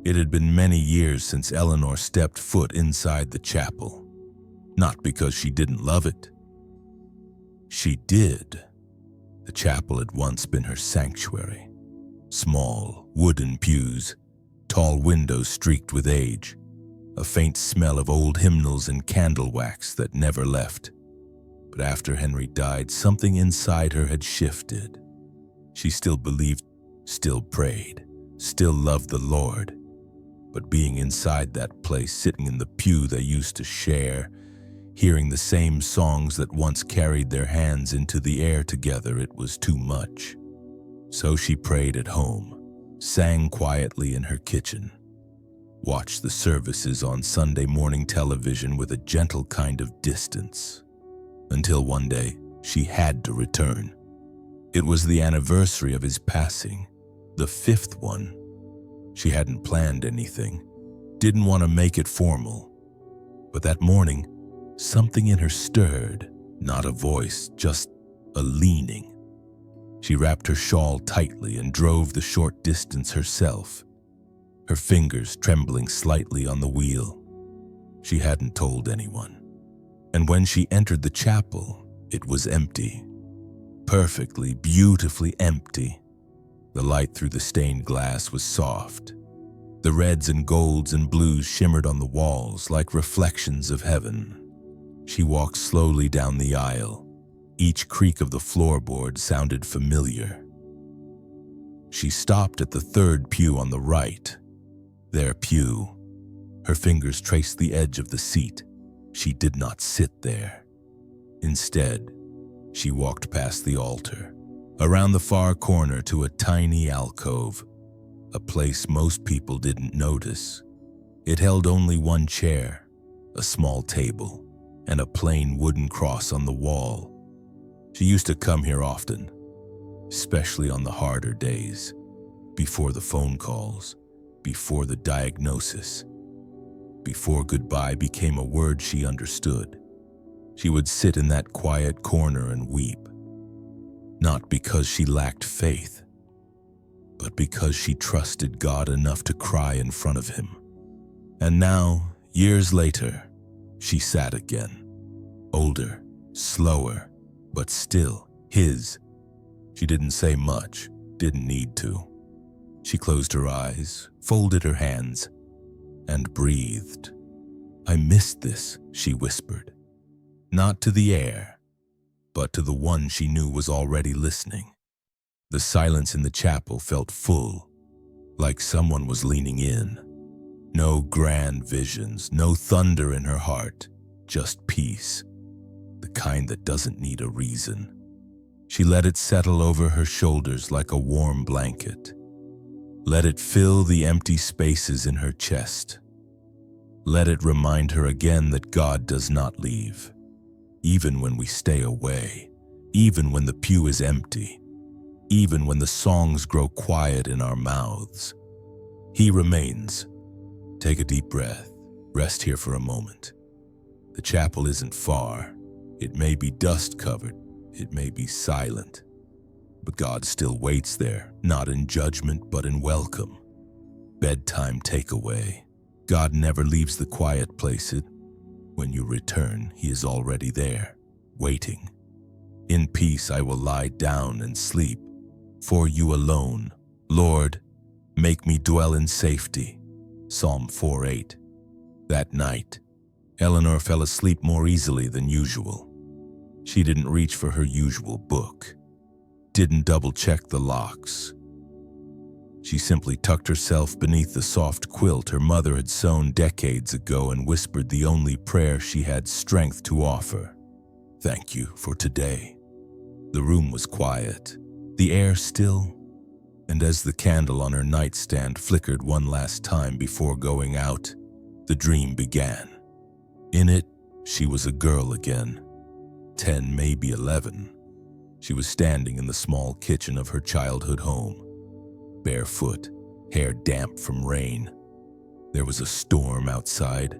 It had been many years since Elinor stepped foot inside the chapel. Not because she didn't love it. She did. The chapel had once been her sanctuary. Small, wooden pews, tall windows streaked with age, a faint smell of old hymnals and candle wax that never left. But after Henry died, something inside her had shifted. She still believed, still prayed, still loved the Lord. But being inside that place, sitting in the pew they used to share, hearing the same songs that once carried their hands into the air together, it was too much. So she prayed at home, sang quietly in her kitchen, watched the services on Sunday morning television with a gentle kind of distance, until one day she had to return. It was the anniversary of his passing, the 5th one. She hadn't planned anything, didn't want to make it formal. But that morning, something in her stirred, not a voice, just a leaning. She wrapped her shawl tightly and drove the short distance herself, her fingers trembling slightly on the wheel. She hadn't told anyone. And when she entered the chapel, it was empty. Perfectly, beautifully empty. The light through the stained glass was soft. The reds and golds and blues shimmered on the walls like reflections of heaven. She walked slowly down the aisle. Each creak of the floorboard sounded familiar. She stopped at the 3rd pew on the right. Their pew. Her fingers traced the edge of the seat. She did not sit there. Instead, she walked past the altar, around the far corner to a tiny alcove, a place most people didn't notice. It held only one chair, a small table, and a plain wooden cross on the wall. She used to come here often, especially on the harder days, before the phone calls, before the diagnosis, before goodbye became a word she understood. She would sit in that quiet corner and weep, not because she lacked faith, but because she trusted God enough to cry in front of Him. And now, years later, she sat again, older, slower, but still His. She didn't say much, didn't need to. She closed her eyes, folded her hands, and breathed. "I missed this," she whispered. Not to the air, but to the one she knew was already listening. The silence in the chapel felt full, like someone was leaning in. No grand visions, no thunder in her heart, just peace, the kind that doesn't need a reason. She let it settle over her shoulders like a warm blanket. Let it fill the empty spaces in her chest. Let it remind her again that God does not leave, even when we stay away, even when the pew is empty, even when the songs grow quiet in our mouths. He remains. Take a deep breath. Rest here for a moment. The chapel isn't far. It may be dust-covered. It may be silent. But God still waits there, not in judgment, but in welcome. Bedtime takeaway. God never leaves the quiet places. When you return, He is already there, waiting. In peace I will lie down and sleep, for you alone. Lord, make me dwell in safety. Psalm 4:8. That night, Elinor fell asleep more easily than usual. She didn't reach for her usual book, didn't double-check the locks. She simply tucked herself beneath the soft quilt her mother had sewn decades ago and whispered the only prayer she had strength to offer. Thank you for today. The room was quiet, the air still, and as the candle on her nightstand flickered one last time before going out, the dream began. In it, she was a girl again, 10, maybe 11. She was standing in the small kitchen of her childhood home, barefoot, hair damp from rain. There was a storm outside.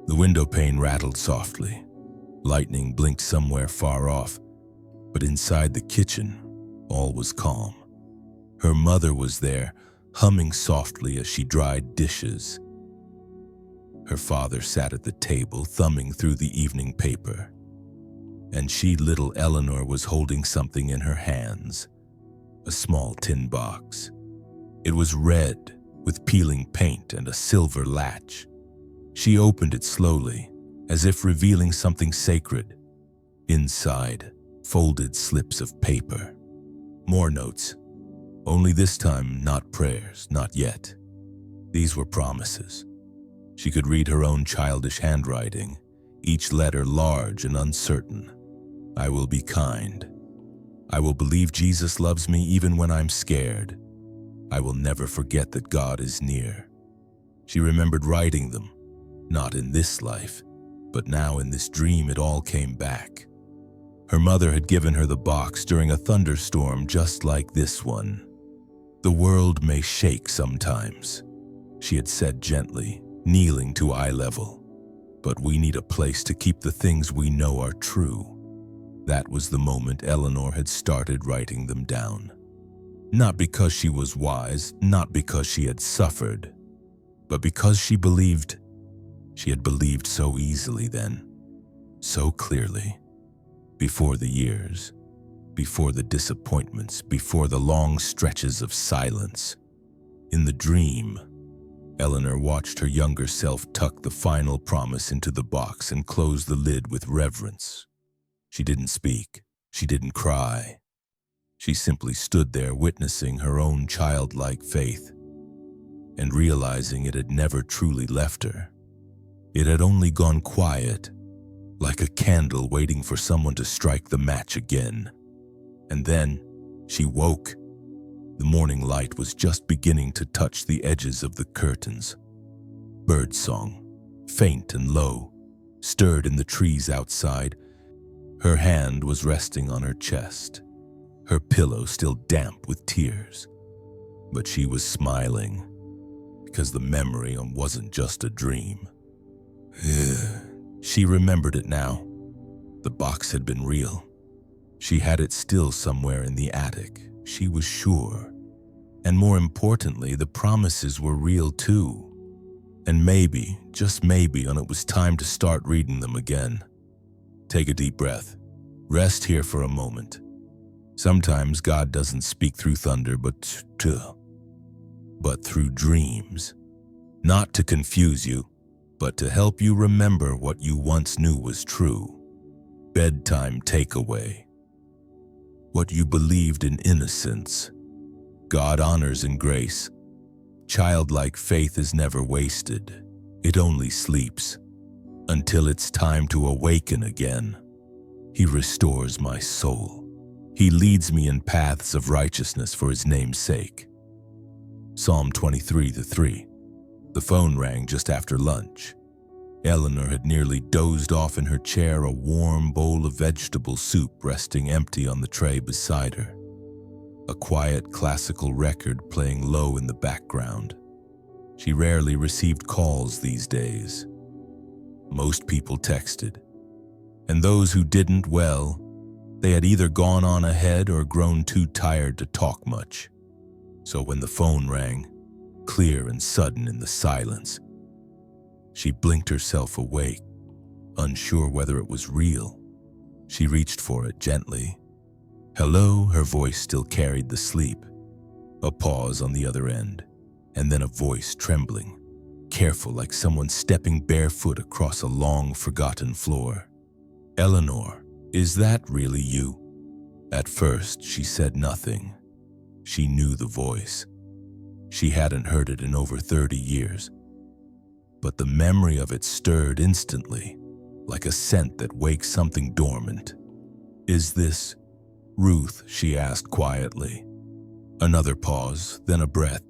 The window pane rattled softly. Lightning blinked somewhere far off, but inside the kitchen, all was calm. Her mother was there, humming softly as she dried dishes. Her father sat at the table, thumbing through the evening paper. And she, little Elinor, was holding something in her hands, a small tin box. It was red, with peeling paint and a silver latch. She opened it slowly, as if revealing something sacred. Inside, folded slips of paper. More notes. Only this time, not prayers, not yet. These were promises. She could read her own childish handwriting, each letter large and uncertain. I will be kind. I will believe Jesus loves me even when I'm scared. I will never forget that God is near. She remembered writing them, not in this life, but now in this dream it all came back. Her mother had given her the box during a thunderstorm just like this one. The world may shake sometimes, she had said gently, kneeling to eye level. But we need a place to keep the things we know are true. That was the moment Elinor had started writing them down. Not because she was wise, not because she had suffered, but because she believed. She had believed so easily then, so clearly. Before the years, before the disappointments, before the long stretches of silence. In the dream, Elinor watched her younger self tuck the final promise into the box and close the lid with reverence. She didn't speak. She didn't cry. She simply stood there witnessing her own childlike faith and realizing it had never truly left her. It had only gone quiet, like a candle waiting for someone to strike the match again. And then she woke. The morning light was just beginning to touch the edges of the curtains. Birdsong, faint and low, stirred in the trees outside. Her hand was resting on her chest, her pillow still damp with tears. But she was smiling, because the memory wasn't just a dream. She remembered it now. The box had been real. She had it still somewhere in the attic, she was sure. And more importantly, the promises were real too. And maybe, just maybe, when it was time to start reading them again. Take a deep breath. Rest here for a moment. Sometimes God doesn't speak through thunder, but through dreams. Not to confuse you, but to help you remember what you once knew was true. Bedtime takeaway. What you believed in innocence, God honors in grace. Childlike faith is never wasted. It only sleeps until it's time to awaken again. He restores my soul. He leads me in paths of righteousness for his name's sake. Psalm 23:3. The phone rang just after lunch. Elinor had nearly dozed off in her chair, a warm bowl of vegetable soup resting empty on the tray beside her. A quiet classical record playing low in the background. She rarely received calls these days. Most people texted. And those who didn't, well, they had either gone on ahead or grown too tired to talk much. So when the phone rang, clear and sudden in the silence, she blinked herself awake, unsure whether it was real. She reached for it gently. Hello, her voice still carried the sleep. A pause on the other end, and then a voice trembling, careful like someone stepping barefoot across a long forgotten floor. Elinor, is that really you? At first, she said nothing. She knew the voice. She hadn't heard it in over 30 years. But the memory of it stirred instantly, like a scent that wakes something dormant. Is this Ruth, she asked quietly. Another pause, then a breath,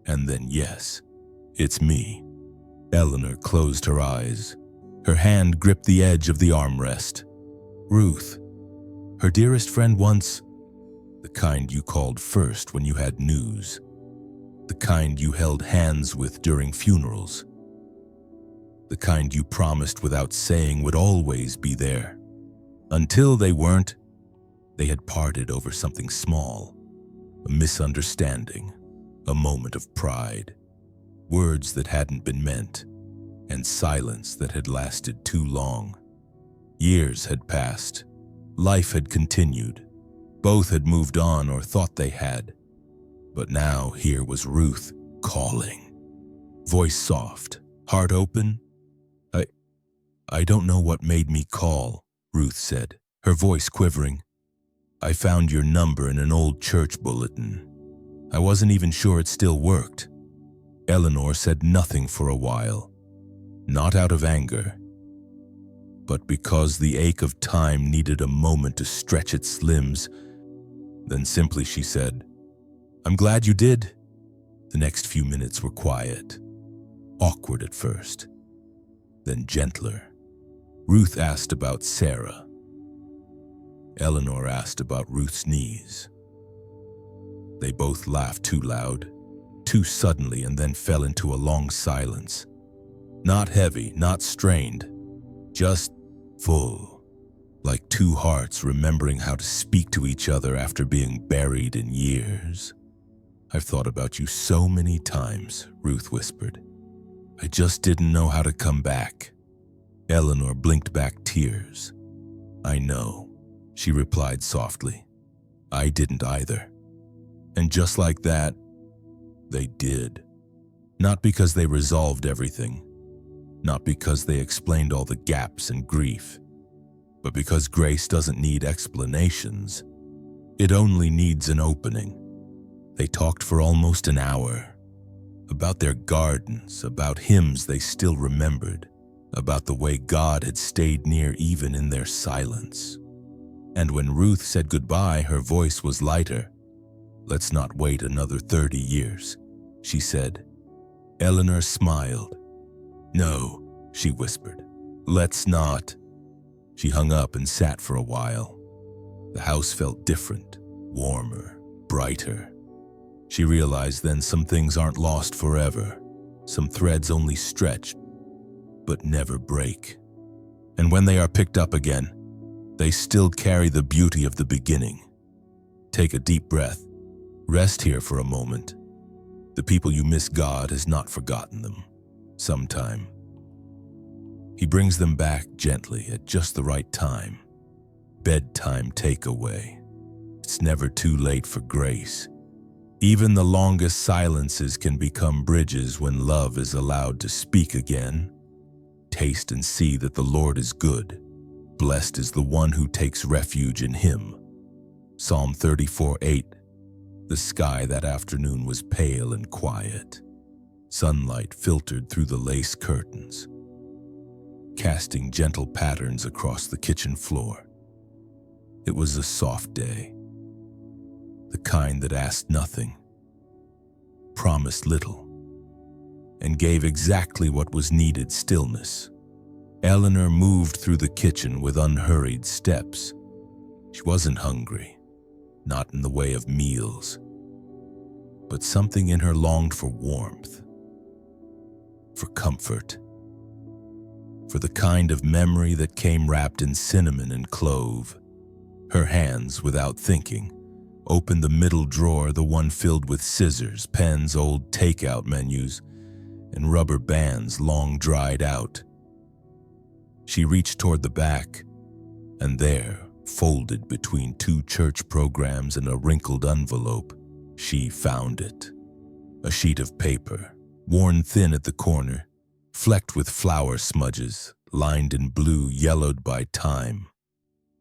and then yes, it's me. Elinor closed her eyes. Her hand gripped the edge of the armrest. Ruth, her dearest friend once, the kind you called first when you had news, the kind you held hands with during funerals, the kind you promised without saying would always be there. Until they weren't, they had parted over something small, a misunderstanding, a moment of pride, words that hadn't been meant, and silence that had lasted too long. Years had passed. Life had continued. Both had moved on or thought they had. But now here was Ruth calling. Voice soft, heart open. I don't know what made me call, Ruth said, her voice quivering. I found your number in an old church bulletin. I wasn't even sure it still worked. Elinor said nothing for a while, not out of anger, but because the ache of time needed a moment to stretch its limbs. Then simply she said, I'm glad you did. The next few minutes were quiet, awkward at first, then gentler. Ruth asked about Sarah. Elinor asked about Ruth's knees. They both laughed too loud, too suddenly, and then fell into a long silence. Not heavy, not strained, just full, like two hearts remembering how to speak to each other after being buried in years. I've thought about you so many times, Ruth whispered. I just didn't know how to come back. Elinor blinked back tears. I know, she replied softly. I didn't either. And just like that, they did. Not because they resolved everything, not because they explained all the gaps and grief, but because grace doesn't need explanations. It only needs an opening. They talked for almost an hour, about their gardens, about hymns they still remembered, about the way God had stayed near even in their silence. And when Ruth said goodbye, her voice was lighter. Let's not wait another 30 years, she said. Elinor smiled. No, she whispered. Let's not. She hung up and sat for a while. The house felt different, warmer, brighter. She realized then some things aren't lost forever. Some threads only stretch, but never break. And when they are picked up again, they still carry the beauty of the beginning. Take a deep breath. Rest here for a moment. The people you miss, God has not forgotten them. Sometime He brings them back gently at just the right time. Bedtime takeaway. It's never too late for grace. Even the longest silences can become bridges when love is allowed to speak again. Taste and see that the Lord is good. Blessed is the one who takes refuge in Him. Psalm 34:8. The sky that afternoon was pale and quiet. Sunlight filtered through the lace curtains, casting gentle patterns across the kitchen floor. It was a soft day, the kind that asked nothing, promised little, and gave exactly what was needed: stillness. Elinor moved through the kitchen with unhurried steps. She wasn't hungry, not in the way of meals, but something in her longed for warmth, for comfort, for the kind of memory that came wrapped in cinnamon and clove. Her hands, without thinking, opened the middle drawer, the one filled with scissors, pens, old takeout menus, and rubber bands long dried out. She reached toward the back, and there, folded between two church programs and a wrinkled envelope, she found it. A sheet of paper, worn thin at the corner, flecked with flour smudges, lined in blue, yellowed by time.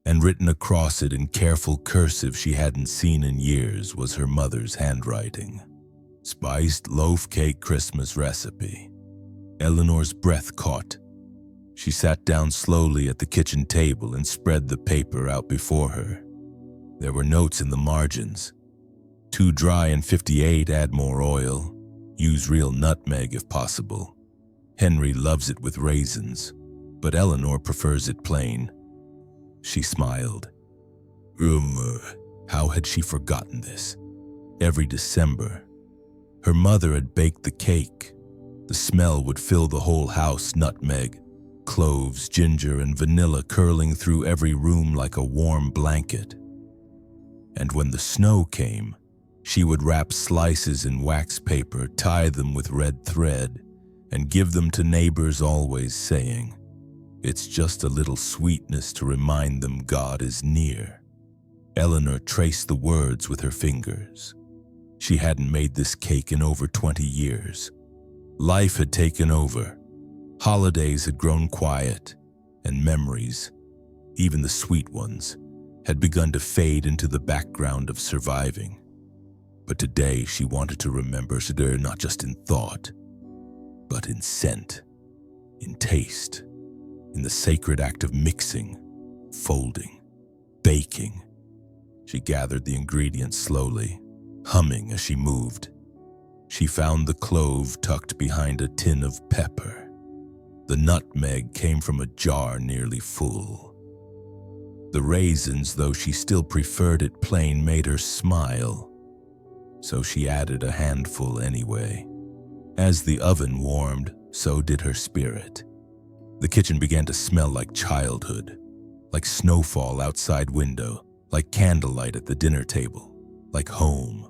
And written across it in careful cursive she hadn't seen in years was her mother's handwriting. Spiced loaf cake Christmas recipe. Elinor's breath caught. She sat down slowly at the kitchen table and spread the paper out before her. There were notes in the margins. Too dry and 58, add more oil. Use real nutmeg if possible. Henry loves it with raisins, but Elinor prefers it plain. She smiled. How had she forgotten this? Every December, her mother had baked the cake. The smell would fill the whole house, nutmeg, cloves, ginger, and vanilla curling through every room like a warm blanket. And when the snow came, she would wrap slices in wax paper, tie them with red thread, and give them to neighbors, always saying, "It's just a little sweetness to remind them God is near." Elinor traced the words with her fingers. She hadn't made this cake in over 20 years. Life had taken over. Holidays had grown quiet, and memories, even the sweet ones, had begun to fade into the background of surviving. But today she wanted to remember Sadr not just in thought, but in scent, in taste, in the sacred act of mixing, folding, baking. She gathered the ingredients slowly, humming as she moved. She found the clove tucked behind a tin of pepper. The nutmeg came from a jar nearly full. The raisins, though she still preferred it plain, made her smile, so she added a handful anyway. As the oven warmed, so did her spirit. The kitchen began to smell like childhood, like snowfall outside window, like candlelight at the dinner table, like home.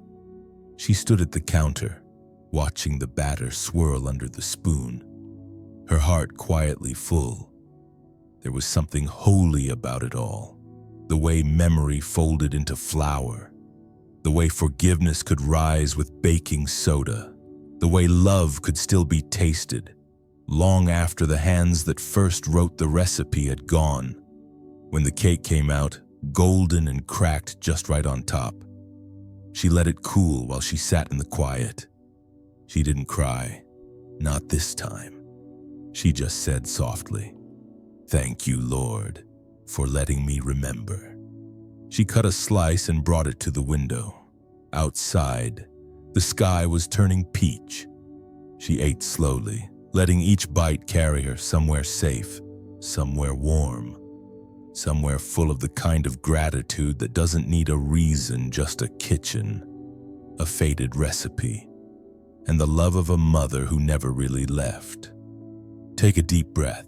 She stood at the counter, watching the batter swirl under the spoon, her heart quietly full. There was something holy about it all, the way memory folded into flour, the way forgiveness could rise with baking soda, the way love could still be tasted, long after the hands that first wrote the recipe had gone. When the cake came out, golden and cracked just right on top, she let it cool while she sat in the quiet. She didn't cry, not this time. She just said softly, "Thank you, Lord, for letting me remember." She cut a slice and brought it to the window. Outside, the sky was turning peach. She ate slowly, letting each bite carry her somewhere safe, somewhere warm, somewhere full of the kind of gratitude that doesn't need a reason, just a kitchen, a faded recipe, and the love of a mother who never really left. Take a deep breath.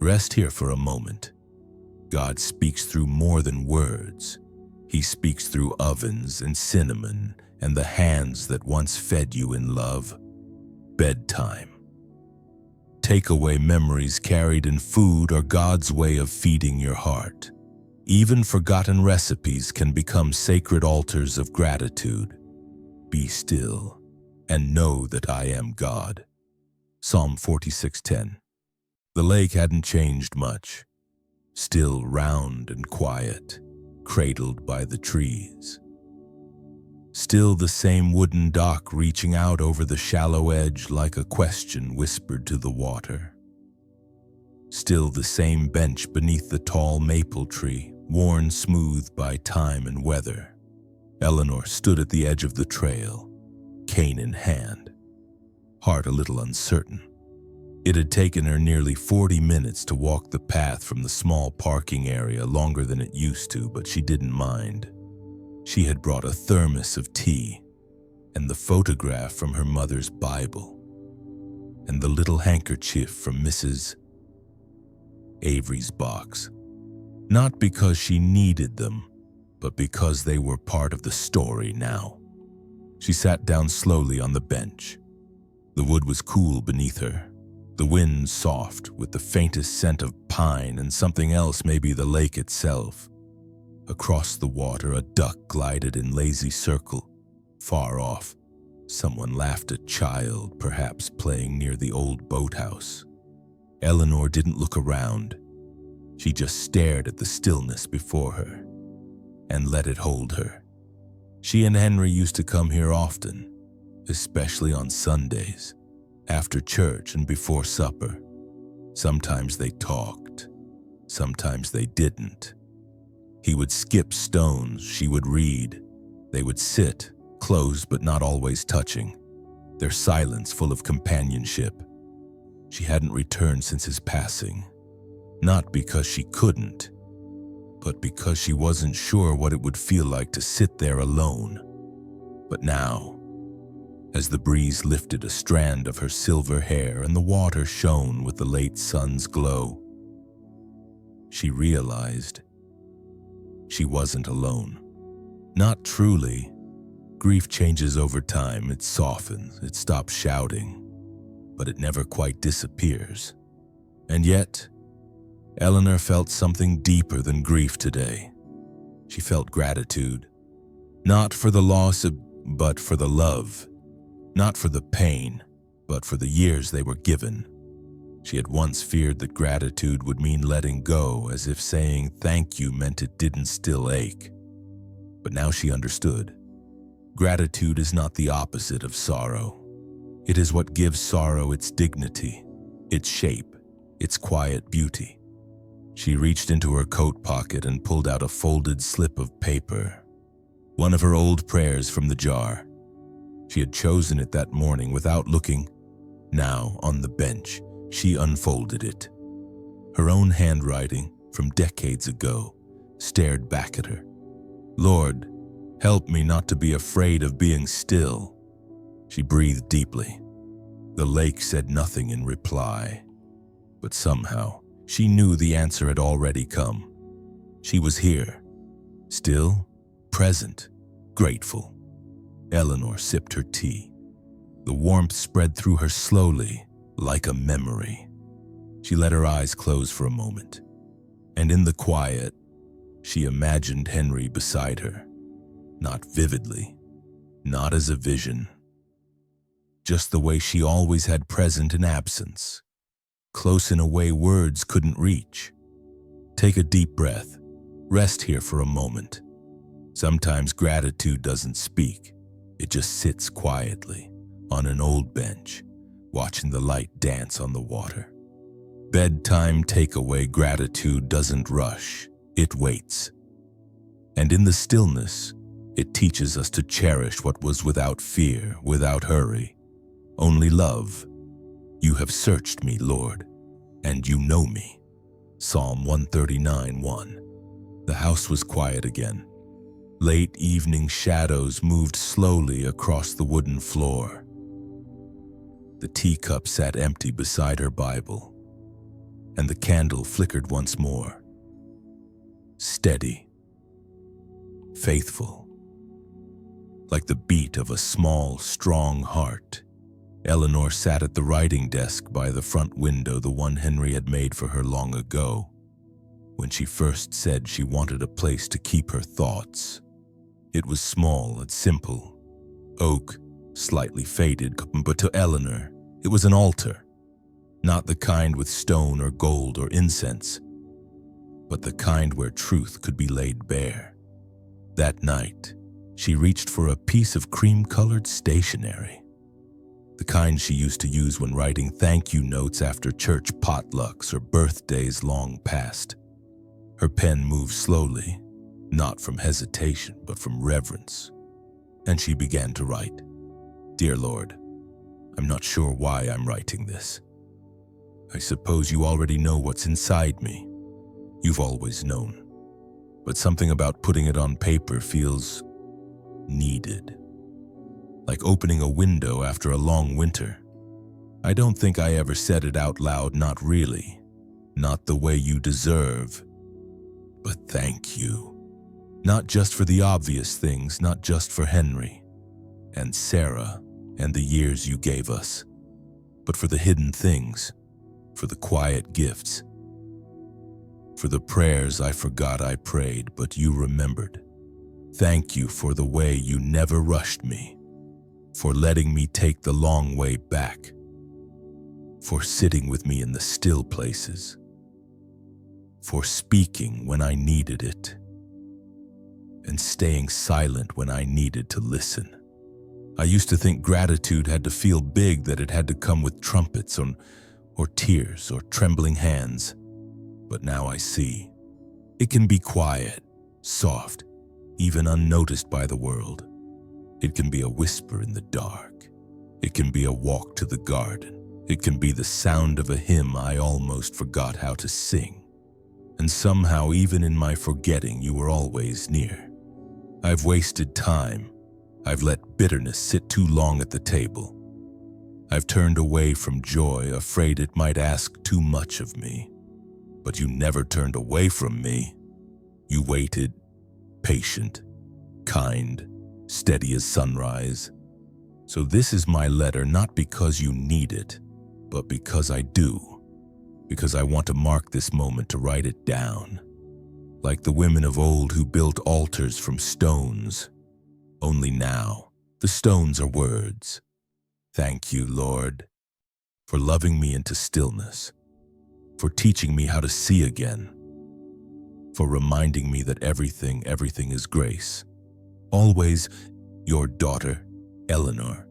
Rest here for a moment. God speaks through more than words. He speaks through ovens and cinnamon and the hands that once fed you in love. Bedtime. Takeaway memories carried in food are God's way of feeding your heart. Even forgotten recipes can become sacred altars of gratitude. Be still and know that I am God. Psalm 46:10. The lake hadn't changed much. Still round and quiet, cradled by the trees. Still the same wooden dock reaching out over the shallow edge like a question whispered to the water. Still the same bench beneath the tall maple tree, worn smooth by time and weather. Elinor stood at the edge of the trail, cane in hand, heart a little uncertain. It had taken her nearly 40 minutes to walk the path from the small parking area, longer than it used to, but she didn't mind. She had brought a thermos of tea and the photograph from her mother's Bible and the little handkerchief from Mrs. Avery's box. Not because she needed them, but because they were part of the story now. She sat down slowly on the bench. The wood was cool beneath her, the wind soft with the faintest scent of pine and something else, maybe the lake itself. Across the water, a duck glided in lazy circle. Far off, someone laughed, a child, perhaps playing near the old boathouse. Elinor didn't look around. She just stared at the stillness before her and let it hold her. She and Henry used to come here often, especially on Sundays, after church and before supper. Sometimes they talked, sometimes they didn't. He would skip stones, she would read. They would sit, close but not always touching, their silence full of companionship. She hadn't returned since his passing, not because she couldn't, but because she wasn't sure what it would feel like to sit there alone. But now, as the breeze lifted a strand of her silver hair and the water shone with the late sun's glow, she realized she wasn't alone. Not truly. Grief changes over time. It softens, it stops shouting, but it never quite disappears. And yet, Elinor felt something deeper than grief today. She felt gratitude, not for the loss, but for the love, not for the pain, but for the years they were given. She had once feared that gratitude would mean letting go, as if saying thank you meant it didn't still ache. But now she understood. Gratitude is not the opposite of sorrow. It is what gives sorrow its dignity, its shape, its quiet beauty. She reached into her coat pocket and pulled out a folded slip of paper, one of her old prayers from the jar. She had chosen it that morning without looking. Now, on the bench, she unfolded it. Her own handwriting from decades ago stared back at her. Lord, help me not to be afraid of being still. She breathed deeply. The lake said nothing in reply, but somehow she knew the answer had already come. She was here, still, present, grateful. Elinor sipped her tea. The warmth spread through her slowly, like a memory. She let her eyes close for a moment, and in the quiet, she imagined Henry beside her. Not vividly, not as a vision, just the way she always had present in absence, close in a way words couldn't reach. Take a deep breath, rest here for a moment. Sometimes gratitude doesn't speak, it just sits quietly on an old bench, watching the light dance on the water. Bedtime takeaway: gratitude doesn't rush, it waits. And in the stillness, it teaches us to cherish what was without fear, without hurry. Only love. You have searched me, Lord, and you know me. Psalm 139:1. The house was quiet again. Late evening shadows moved slowly across the wooden floor. The teacup sat empty beside her Bible, and the candle flickered once more. Steady, faithful, like the beat of a small, strong heart. Elinor sat at the writing desk by the front window, the one Henry had made for her long ago, when she first said she wanted a place to keep her thoughts. It was small and simple, oak, slightly faded, but to Elinor, it was an altar, not the kind with stone or gold or incense, but the kind where truth could be laid bare. That night, she reached for a piece of cream-colored stationery, the kind she used to use when writing thank you notes after church potlucks or birthdays long past. Her pen moved slowly, not from hesitation, but from reverence, and she began to write. Dear Lord, I'm not sure why I'm writing this. I suppose you already know what's inside me. You've always known. But something about putting it on paper feels needed. Like opening a window after a long winter. I don't think I ever said it out loud, not really. Not the way you deserve. But thank you. Not just for the obvious things, not just for Henry and Sarah and the years you gave us, but for the hidden things, for the quiet gifts, for the prayers I forgot I prayed, but you remembered. Thank you for the way you never rushed me, for letting me take the long way back, for sitting with me in the still places, for speaking when I needed it, and staying silent when I needed to listen. I used to think gratitude had to feel big, that it had to come with trumpets or tears or trembling hands. But now I see. It can be quiet, soft, even unnoticed by the world. It can be a whisper in the dark. It can be a walk to the garden. It can be the sound of a hymn I almost forgot how to sing. And somehow, even in my forgetting, you were always near. I've wasted time. I've let bitterness sit too long at the table. I've turned away from joy, afraid it might ask too much of me. But you never turned away from me. You waited, patient, kind, steady as sunrise. So this is my letter, not because you need it, but because I do. Because I want to mark this moment, to write it down. Like the women of old who built altars from stones. Only now, the stones are words. Thank you, Lord, for loving me into stillness, for teaching me how to see again, for reminding me that everything is grace. Always your daughter, Elinor.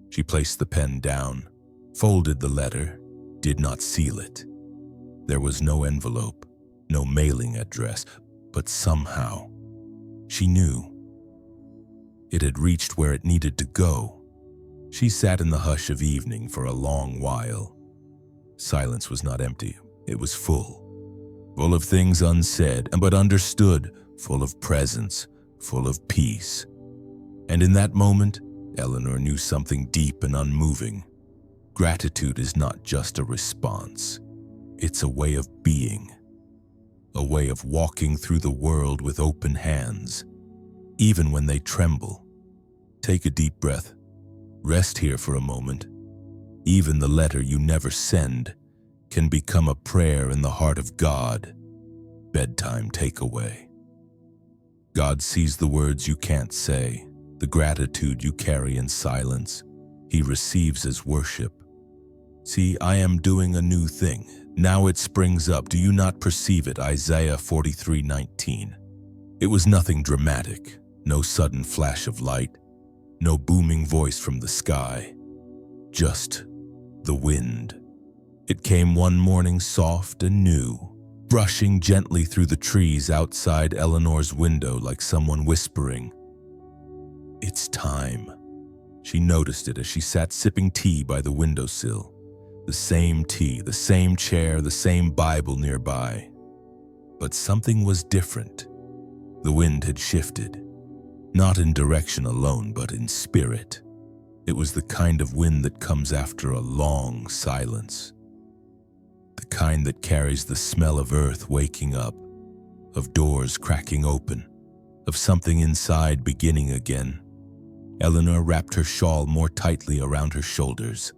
She placed the pen down, folded the letter, did not seal it. There was no envelope, no mailing address, but somehow she knew. It had reached where it needed to go. She sat in the hush of evening for a long while. Silence was not empty, it was full. Full of things unsaid, but understood, full of presence, full of peace. And in that moment, Elinor knew something deep and unmoving. Gratitude is not just a response. It's a way of being. A way of walking through the world with open hands, even when they tremble. Take a deep breath. Rest here for a moment. Even the letter you never send can become a prayer in the heart of God. Bedtime takeaway. God sees the words you can't say, the gratitude you carry in silence. He receives as worship. See, I am doing a new thing. Now it springs up. Do you not perceive it? Isaiah 43:19. It was nothing dramatic, no sudden flash of light, no booming voice from the sky, just the wind. It came one morning soft and new, brushing gently through the trees outside Elinor's window like someone whispering, "It's time." She noticed it as she sat sipping tea by the windowsill. The same tea, the same chair, the same Bible nearby. But something was different. The wind had shifted. Not in direction alone, but in spirit. It was the kind of wind that comes after a long silence. The kind that carries the smell of earth waking up, of doors cracking open, of something inside beginning again. Elinor wrapped her shawl more tightly around her shoulders.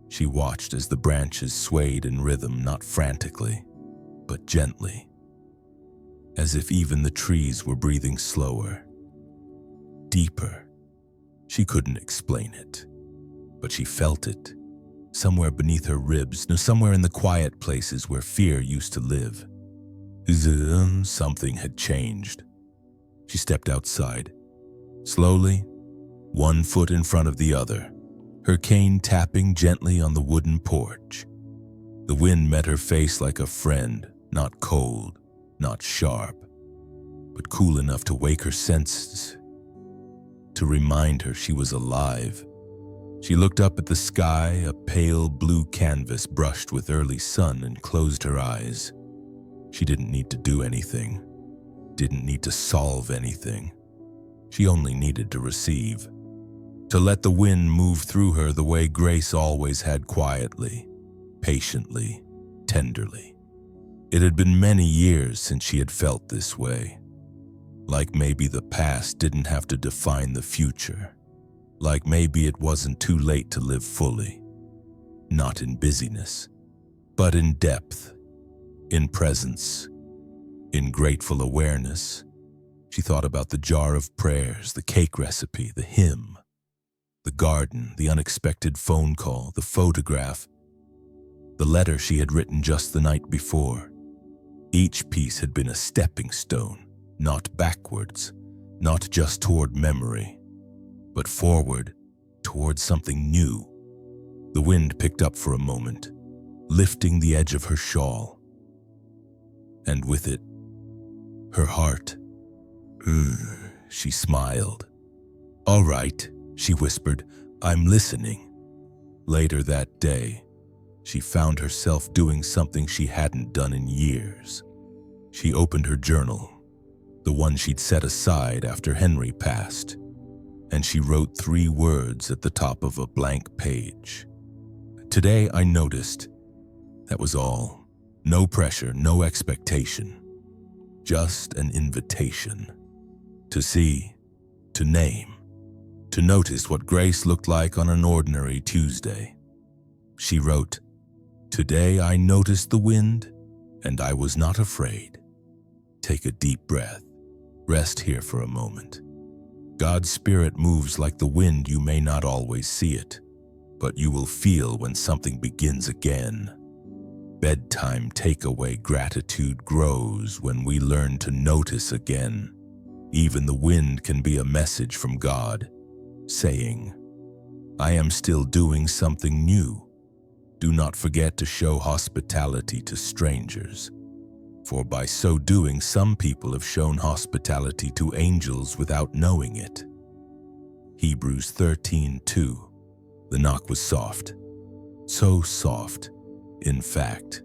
She watched as the branches swayed in rhythm, not frantically, but gently, as if even the trees were breathing slower. Deeper. She couldn't explain it, but she felt it, somewhere beneath her ribs, somewhere in the quiet places where fear used to live. Something had changed. She stepped outside, slowly, one foot in front of the other, her cane tapping gently on the wooden porch. The wind met her face like a friend, not cold, not sharp, but cool enough to wake her senses, to remind her she was alive. She looked up at the sky, a pale blue canvas brushed with early sun, and closed her eyes. She didn't need to do anything, didn't need to solve anything. She only needed to receive, to let the wind move through her the way grace always had, quietly, patiently, tenderly. It had been many years since she had felt this way. Like maybe the past didn't have to define the future. Like maybe it wasn't too late to live fully. Not in busyness, but in depth, in presence, in grateful awareness. She thought about the jar of prayers, the cake recipe, the hymn, the garden, the unexpected phone call, the photograph, the letter she had written just the night before. Each piece had been a stepping stone, not backwards, not just toward memory, but forward toward something new. The wind picked up for a moment, lifting the edge of her shawl. And with it, her heart. She smiled. "All right," she whispered, "I'm listening." Later that day, she found herself doing something she hadn't done in years. She opened her journal, the one she'd set aside after Henry passed, and she wrote 3 words at the top of a blank page. "Today I noticed." That was all. No pressure, no expectation. Just an invitation. To see, to name, to notice what grace looked like on an ordinary Tuesday. She wrote, "Today I noticed the wind, and I was not afraid. Take a deep breath. Rest here for a moment. God's Spirit moves like the wind. You may not always see it, but you will feel when something begins again." Bedtime takeaway: gratitude grows when we learn to notice again. Even the wind can be a message from God, saying, "I am still doing something new. Do not forget to show hospitality to strangers, for by so doing some people have shown hospitality to angels without knowing it." Hebrews 13:2. The knock was soft. So soft, in fact,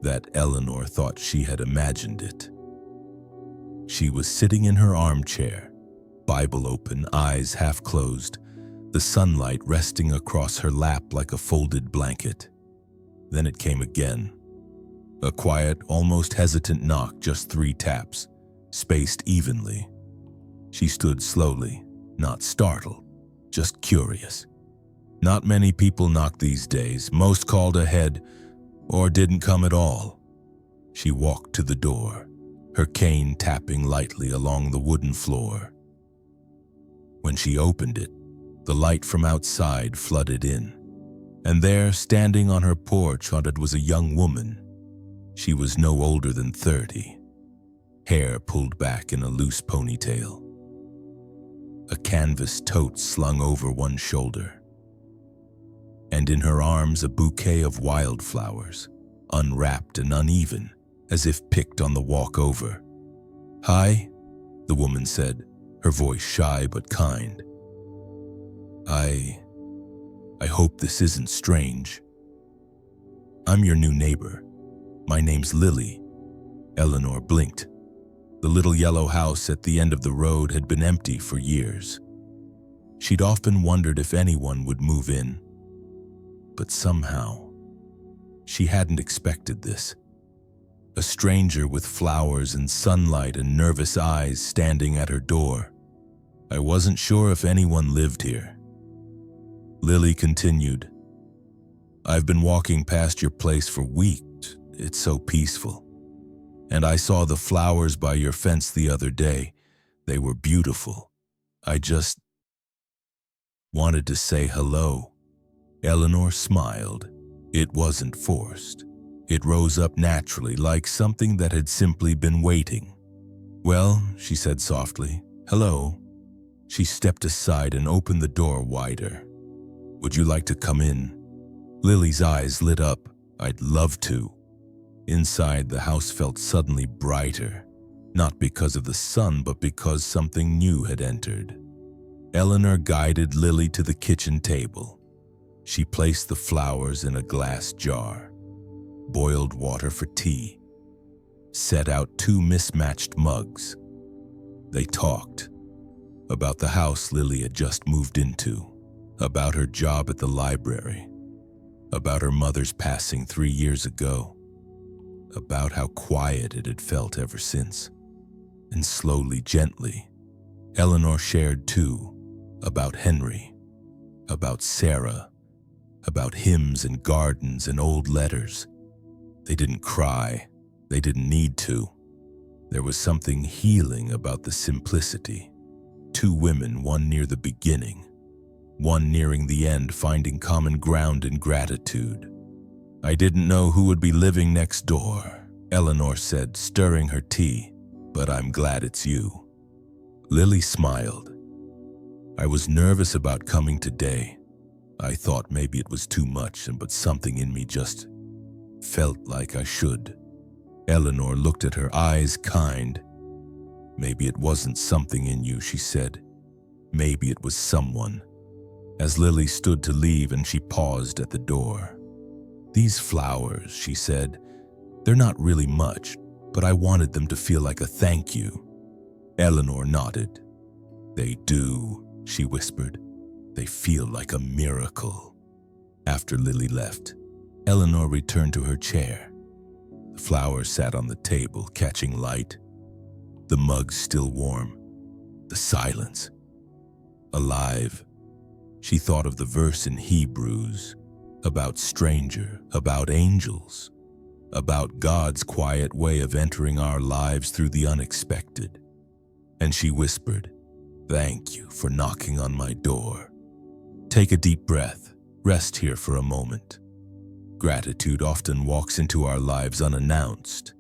that Elinor thought she had imagined it. She was sitting in her armchair, Bible open, eyes half closed, the sunlight resting across her lap like a folded blanket. Then it came again. A quiet, almost hesitant knock, just 3 taps, spaced evenly. She stood slowly, not startled, just curious. Not many people knock these days. Most called ahead or didn't come at all. She walked to the door, her cane tapping lightly along the wooden floor. When she opened it, the light from outside flooded in, and there, standing on her porch, was a young woman. She was no older than 30, hair pulled back in a loose ponytail, a canvas tote slung over one shoulder, and in her arms a bouquet of wildflowers, unwrapped and uneven, as if picked on the walk over. "Hi," the woman said, her voice shy but kind. I hope this isn't strange. I'm your new neighbor. My name's Lily." Elinor blinked. The little yellow house at the end of the road had been empty for years. She'd often wondered if anyone would move in. But somehow, she hadn't expected this. A stranger with flowers and sunlight and nervous eyes standing at her door. "I wasn't sure if anyone lived here." Lily continued, "I've been walking past your place for weeks. It's so peaceful. And I saw the flowers by your fence the other day. They were beautiful. I just wanted to say hello." Elinor smiled. It wasn't forced. It rose up naturally, like something that had simply been waiting. "Well," she said softly, "hello." She stepped aside and opened the door wider. "Would you like to come in?" Lily's eyes lit up. "I'd love to." Inside, the house felt suddenly brighter, not because of the sun, but because something new had entered. Elinor guided Lily to the kitchen table. She placed the flowers in a glass jar, boiled water for tea, set out 2 mismatched mugs. They talked about the house Lily had just moved into, about her job at the library, about her mother's passing 3 years ago, about how quiet it had felt ever since. And slowly, gently, Elinor shared too, about Henry, about Sarah, about hymns and gardens and old letters. They didn't cry. They didn't need to. There was something healing about the simplicity. 2 women, one near the beginning, one nearing the end, finding common ground in gratitude. "I didn't know who would be living next door," Elinor said, stirring her tea, "but I'm glad it's you." Lily smiled. "I was nervous about coming today. I thought maybe it was too much, but something in me just felt like I should." Elinor looked at her, eyes kind. Maybe it wasn't something in you, she said. Maybe it was someone. As Lily stood to leave and she paused at the door. These flowers, she said, they're not really much, but I wanted them to feel like a thank you. Elinor nodded. They do, she whispered. They feel like a miracle. After Lily left, Elinor returned to her chair. The flowers sat on the table, catching light. The mug still warm. The silence. Alive. She thought of the verse in Hebrews, about stranger, about angels, about God's quiet way of entering our lives through the unexpected. And she whispered, "Thank you for knocking on my door." Take a deep breath. Rest here for a moment. Gratitude often walks into our lives unannounced,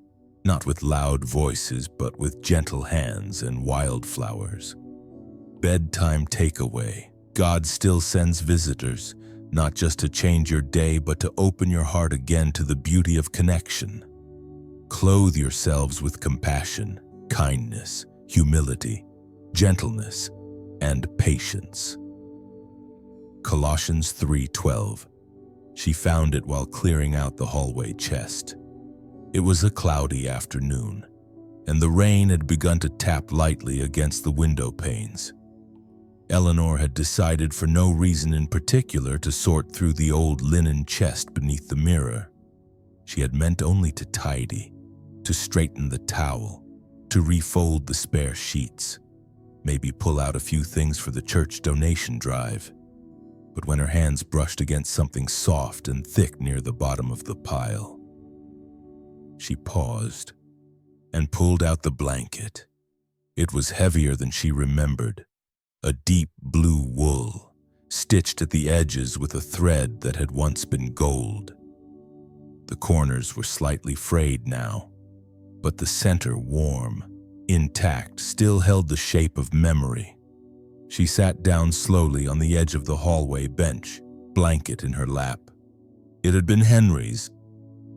not with loud voices, but with gentle hands and wildflowers. Bedtime takeaway. God still sends visitors, not just to change your day, but to open your heart again to the beauty of connection. Clothe yourselves with compassion, kindness, humility, gentleness, and patience. Colossians 3:12. She found it while clearing out the hallway chest. It was a cloudy afternoon, and the rain had begun to tap lightly against the window panes. Elinor had decided for no reason in particular to sort through the old linen chest beneath the mirror. She had meant only to tidy, to straighten the towel, to refold the spare sheets, maybe pull out a few things for the church donation drive. But when her hands brushed against something soft and thick near the bottom of the pile, she paused and pulled out the blanket. It was heavier than she remembered. A deep blue wool, stitched at the edges with a thread that had once been gold. The corners were slightly frayed now, but the center, warm, intact, still held the shape of memory. She sat down slowly on the edge of the hallway bench, blanket in her lap. It had been Henry's,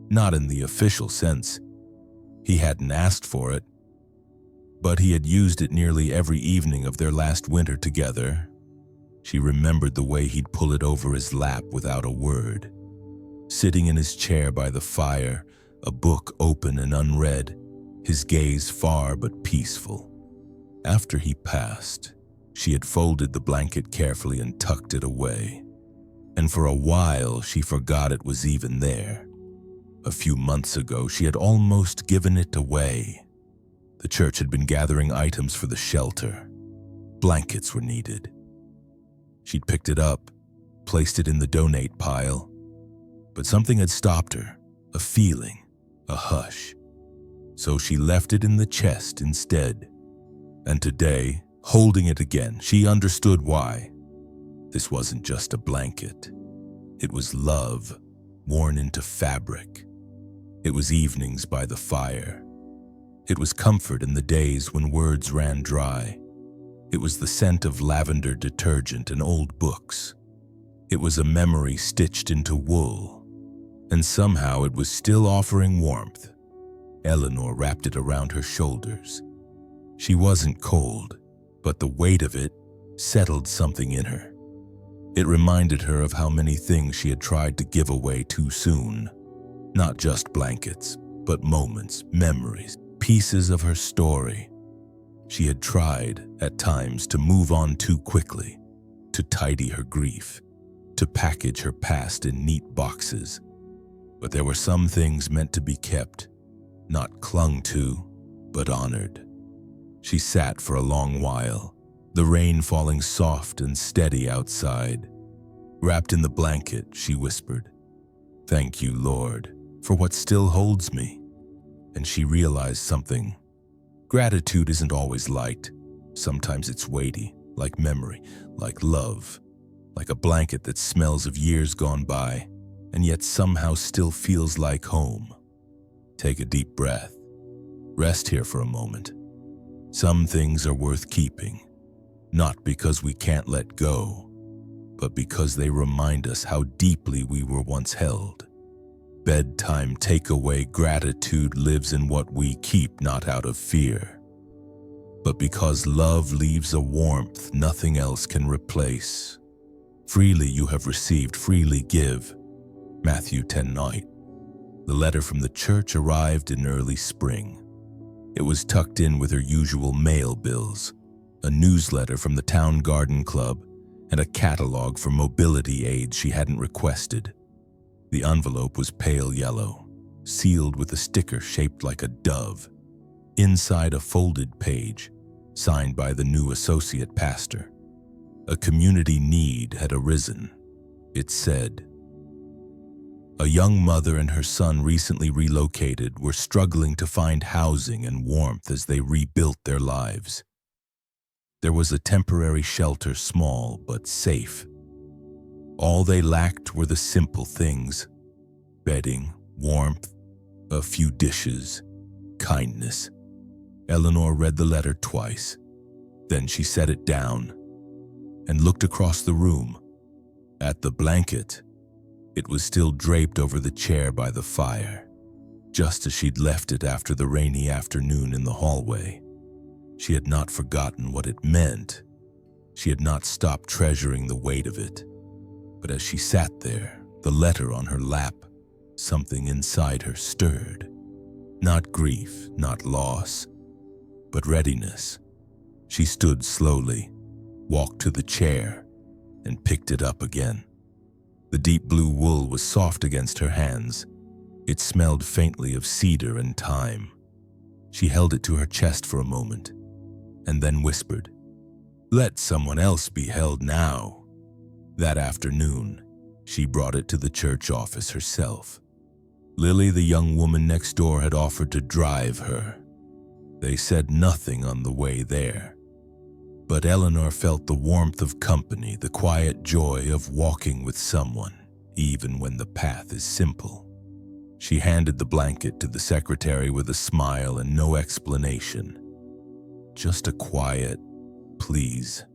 not in the official sense. He hadn't asked for it, but he had used it nearly every evening of their last winter together. She remembered the way he'd pull it over his lap without a word. Sitting in his chair by the fire, a book open and unread, his gaze far but peaceful. After he passed, she had folded the blanket carefully and tucked it away. And for a while, she forgot it was even there. A few months ago, she had almost given it away. The church had been gathering items for the shelter. Blankets were needed. She'd picked it up, placed it in the donate pile, but something had stopped her, a feeling, a hush. So she left it in the chest instead. And today, holding it again, she understood why. This wasn't just a blanket. It was love, worn into fabric. It was evenings by the fire. It was comfort in the days when words ran dry. It was the scent of lavender detergent and old books. It was a memory stitched into wool. And somehow it was still offering warmth. Elinor wrapped it around her shoulders. She wasn't cold, but the weight of it settled something in her. It reminded her of how many things she had tried to give away too soon. Not just blankets, but moments, memories, pieces of her story. She had tried, at times, to move on too quickly, to tidy her grief, to package her past in neat boxes. But there were some things meant to be kept, not clung to, but honored. She sat for a long while, the rain falling soft and steady outside. Wrapped in the blanket, she whispered, "Thank you, Lord, for what still holds me." And she realized something. Gratitude isn't always light. Sometimes it's weighty, like memory, like love, like a blanket that smells of years gone by, and yet somehow still feels like home. Take a deep breath. Rest here for a moment. Some things are worth keeping, not because we can't let go, but because they remind us how deeply we were once held. Bedtime takeaway. Gratitude lives in what we keep, not out of fear. but because love leaves a warmth nothing else can replace. Freely you have received, freely give. Matthew 10:9. The letter from the church arrived in early spring. It was tucked in with her usual mail bills, a newsletter from the town garden club, and a catalog for mobility aids she hadn't requested. The envelope was pale yellow, sealed with a sticker shaped like a dove. Inside, a folded page, signed by the new associate pastor. A community need had arisen. It said, "A young mother and her son recently relocated were struggling to find housing and warmth as they rebuilt their lives. There was a temporary shelter, small but safe. All they lacked were the simple things: bedding, warmth, a few dishes, kindness." Elinor read the letter twice. Then she set it down and looked across the room at the blanket. It was still draped over the chair by the fire, just as she'd left it after the rainy afternoon in the hallway. She had not forgotten what it meant. She had not stopped treasuring the weight of it. But as she sat there, the letter on her lap, something inside her stirred. Not grief, not loss, but readiness. She stood slowly, walked to the chair, and picked it up again. The deep blue wool was soft against her hands. It smelled faintly of cedar and thyme. She held it to her chest for a moment, and then whispered, "Let someone else be held now." That afternoon, she brought it to the church office herself. Lily, the young woman next door, had offered to drive her. They said nothing on the way there. But Elinor felt the warmth of company, the quiet joy of walking with someone, even when the path is simple. She handed the blanket to the secretary with a smile and no explanation. Just a quiet, "Please.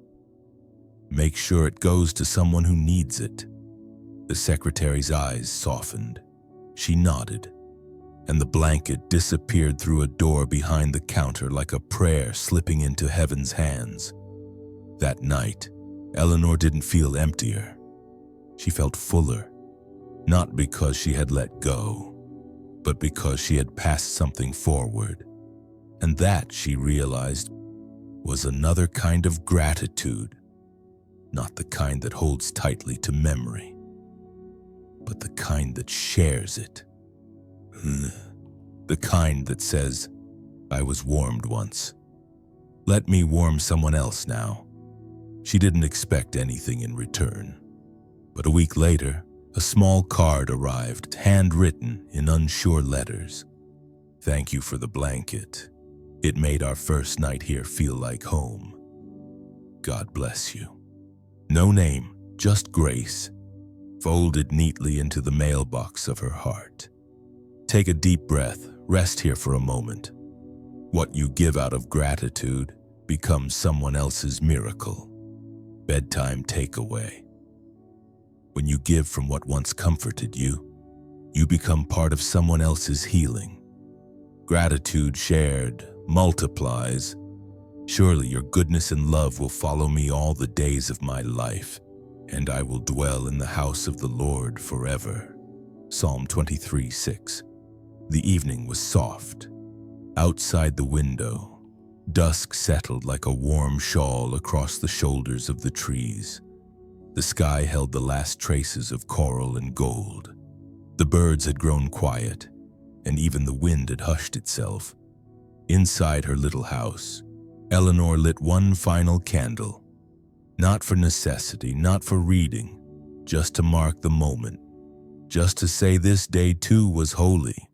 Make sure it goes to someone who needs it." The secretary's eyes softened. She nodded, and the blanket disappeared through a door behind the counter like a prayer slipping into heaven's hands. That night, Elinor didn't feel emptier. She felt fuller, not because she had let go, but because she had passed something forward. And that, she realized, was another kind of gratitude, not the kind that holds tightly to memory, but the kind that shares it. The kind that says, "I was warmed once. Let me warm someone else now." She didn't expect anything in return. But a week later, a small card arrived, handwritten in unsure letters. "Thank you for the blanket. It made our first night here feel like home. God bless you." No name, just grace, folded neatly into the mailbox of her heart. Take a deep breath, rest here for a moment. What you give out of gratitude becomes someone else's miracle. Bedtime takeaway. When you give from what once comforted you, you become part of someone else's healing. Gratitude shared multiplies. Surely your goodness and love will follow me all the days of my life, and I will dwell in the house of the Lord forever. Psalm 23:6. The evening was soft. Outside the window, dusk settled like a warm shawl across the shoulders of the trees. The sky held the last traces of coral and gold. The birds had grown quiet, and even the wind had hushed itself. Inside her little house, Elinor lit one final candle. Not for necessity, not for reading, just to mark the moment, just to say this day too was holy.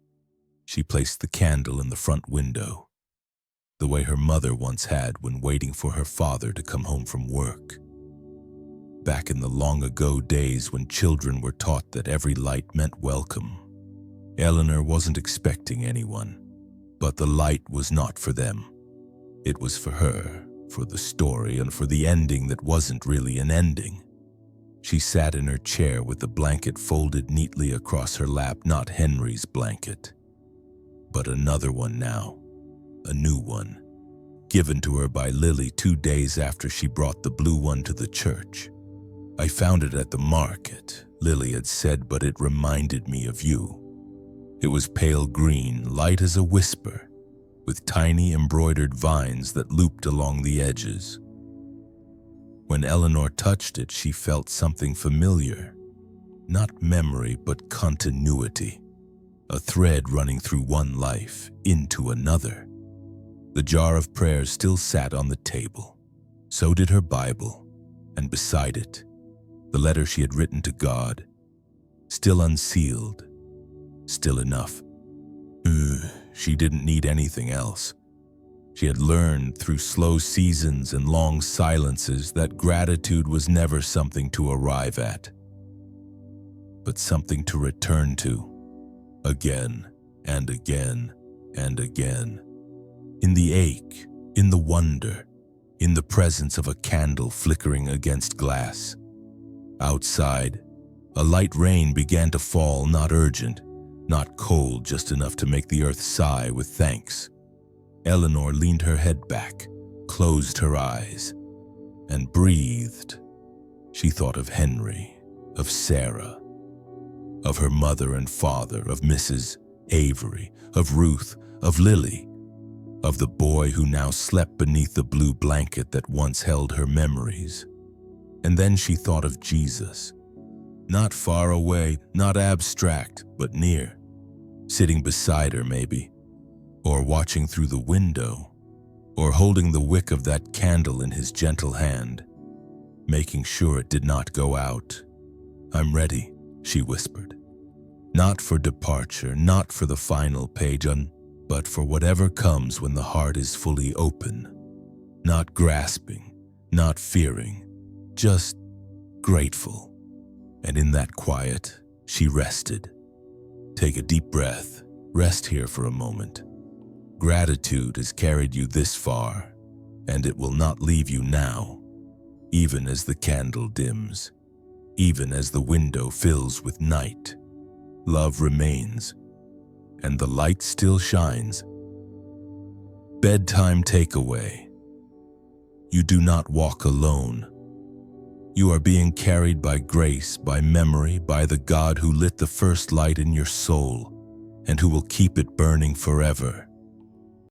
She placed the candle in the front window, the way her mother once had when waiting for her father to come home from work. Back in the long-ago days when children were taught that every light meant welcome, Elinor wasn't expecting anyone, but the light was not for them. It was for her, for the story, and for the ending that wasn't really an ending. She sat in her chair with the blanket folded neatly across her lap, not Henry's blanket, but another one now, a new one, given to her by Lily 2 days after she brought the blue one to the church. I found it at the market, Lily had said, but it reminded me of you. It was pale green, light as a whisper, with tiny embroidered vines that looped along the edges. When Elinor touched it, she felt something familiar. Not memory, but continuity. A thread running through one life into another. The jar of prayers still sat on the table. So did her Bible, and beside it, the letter she had written to God, still unsealed, still enough. She didn't need anything else. She had learned through slow seasons and long silences that gratitude was never something to arrive at, but something to return to, again and again and again. In the ache, in the wonder, in the presence of a candle flickering against glass. Outside, a light rain began to fall, not urgent, not cold, just enough to make the earth sigh with thanks. Elinor leaned her head back, closed her eyes, and breathed. She thought of Henry, of Sarah, of her mother and father, of Mrs. Avery, of Ruth, of Lily, of the boy who now slept beneath the blue blanket that once held her memories. And then she thought of Jesus, not far away, not abstract, but near, sitting beside her maybe, or watching through the window, or holding the wick of that candle in his gentle hand, making sure it did not go out. "I'm ready," she whispered. Not for departure, not for the final page, but for whatever comes when the heart is fully open. Not grasping, not fearing, just grateful. And in that quiet, she rested. Take a deep breath, rest here for a moment. Gratitude has carried you this far, and it will not leave you now, even as the candle dims, even as the window fills with night. Love remains, and the light still shines. Bedtime takeaway. You do not walk alone. You are being carried by grace, by memory, by the God who lit the first light in your soul and who will keep it burning forever.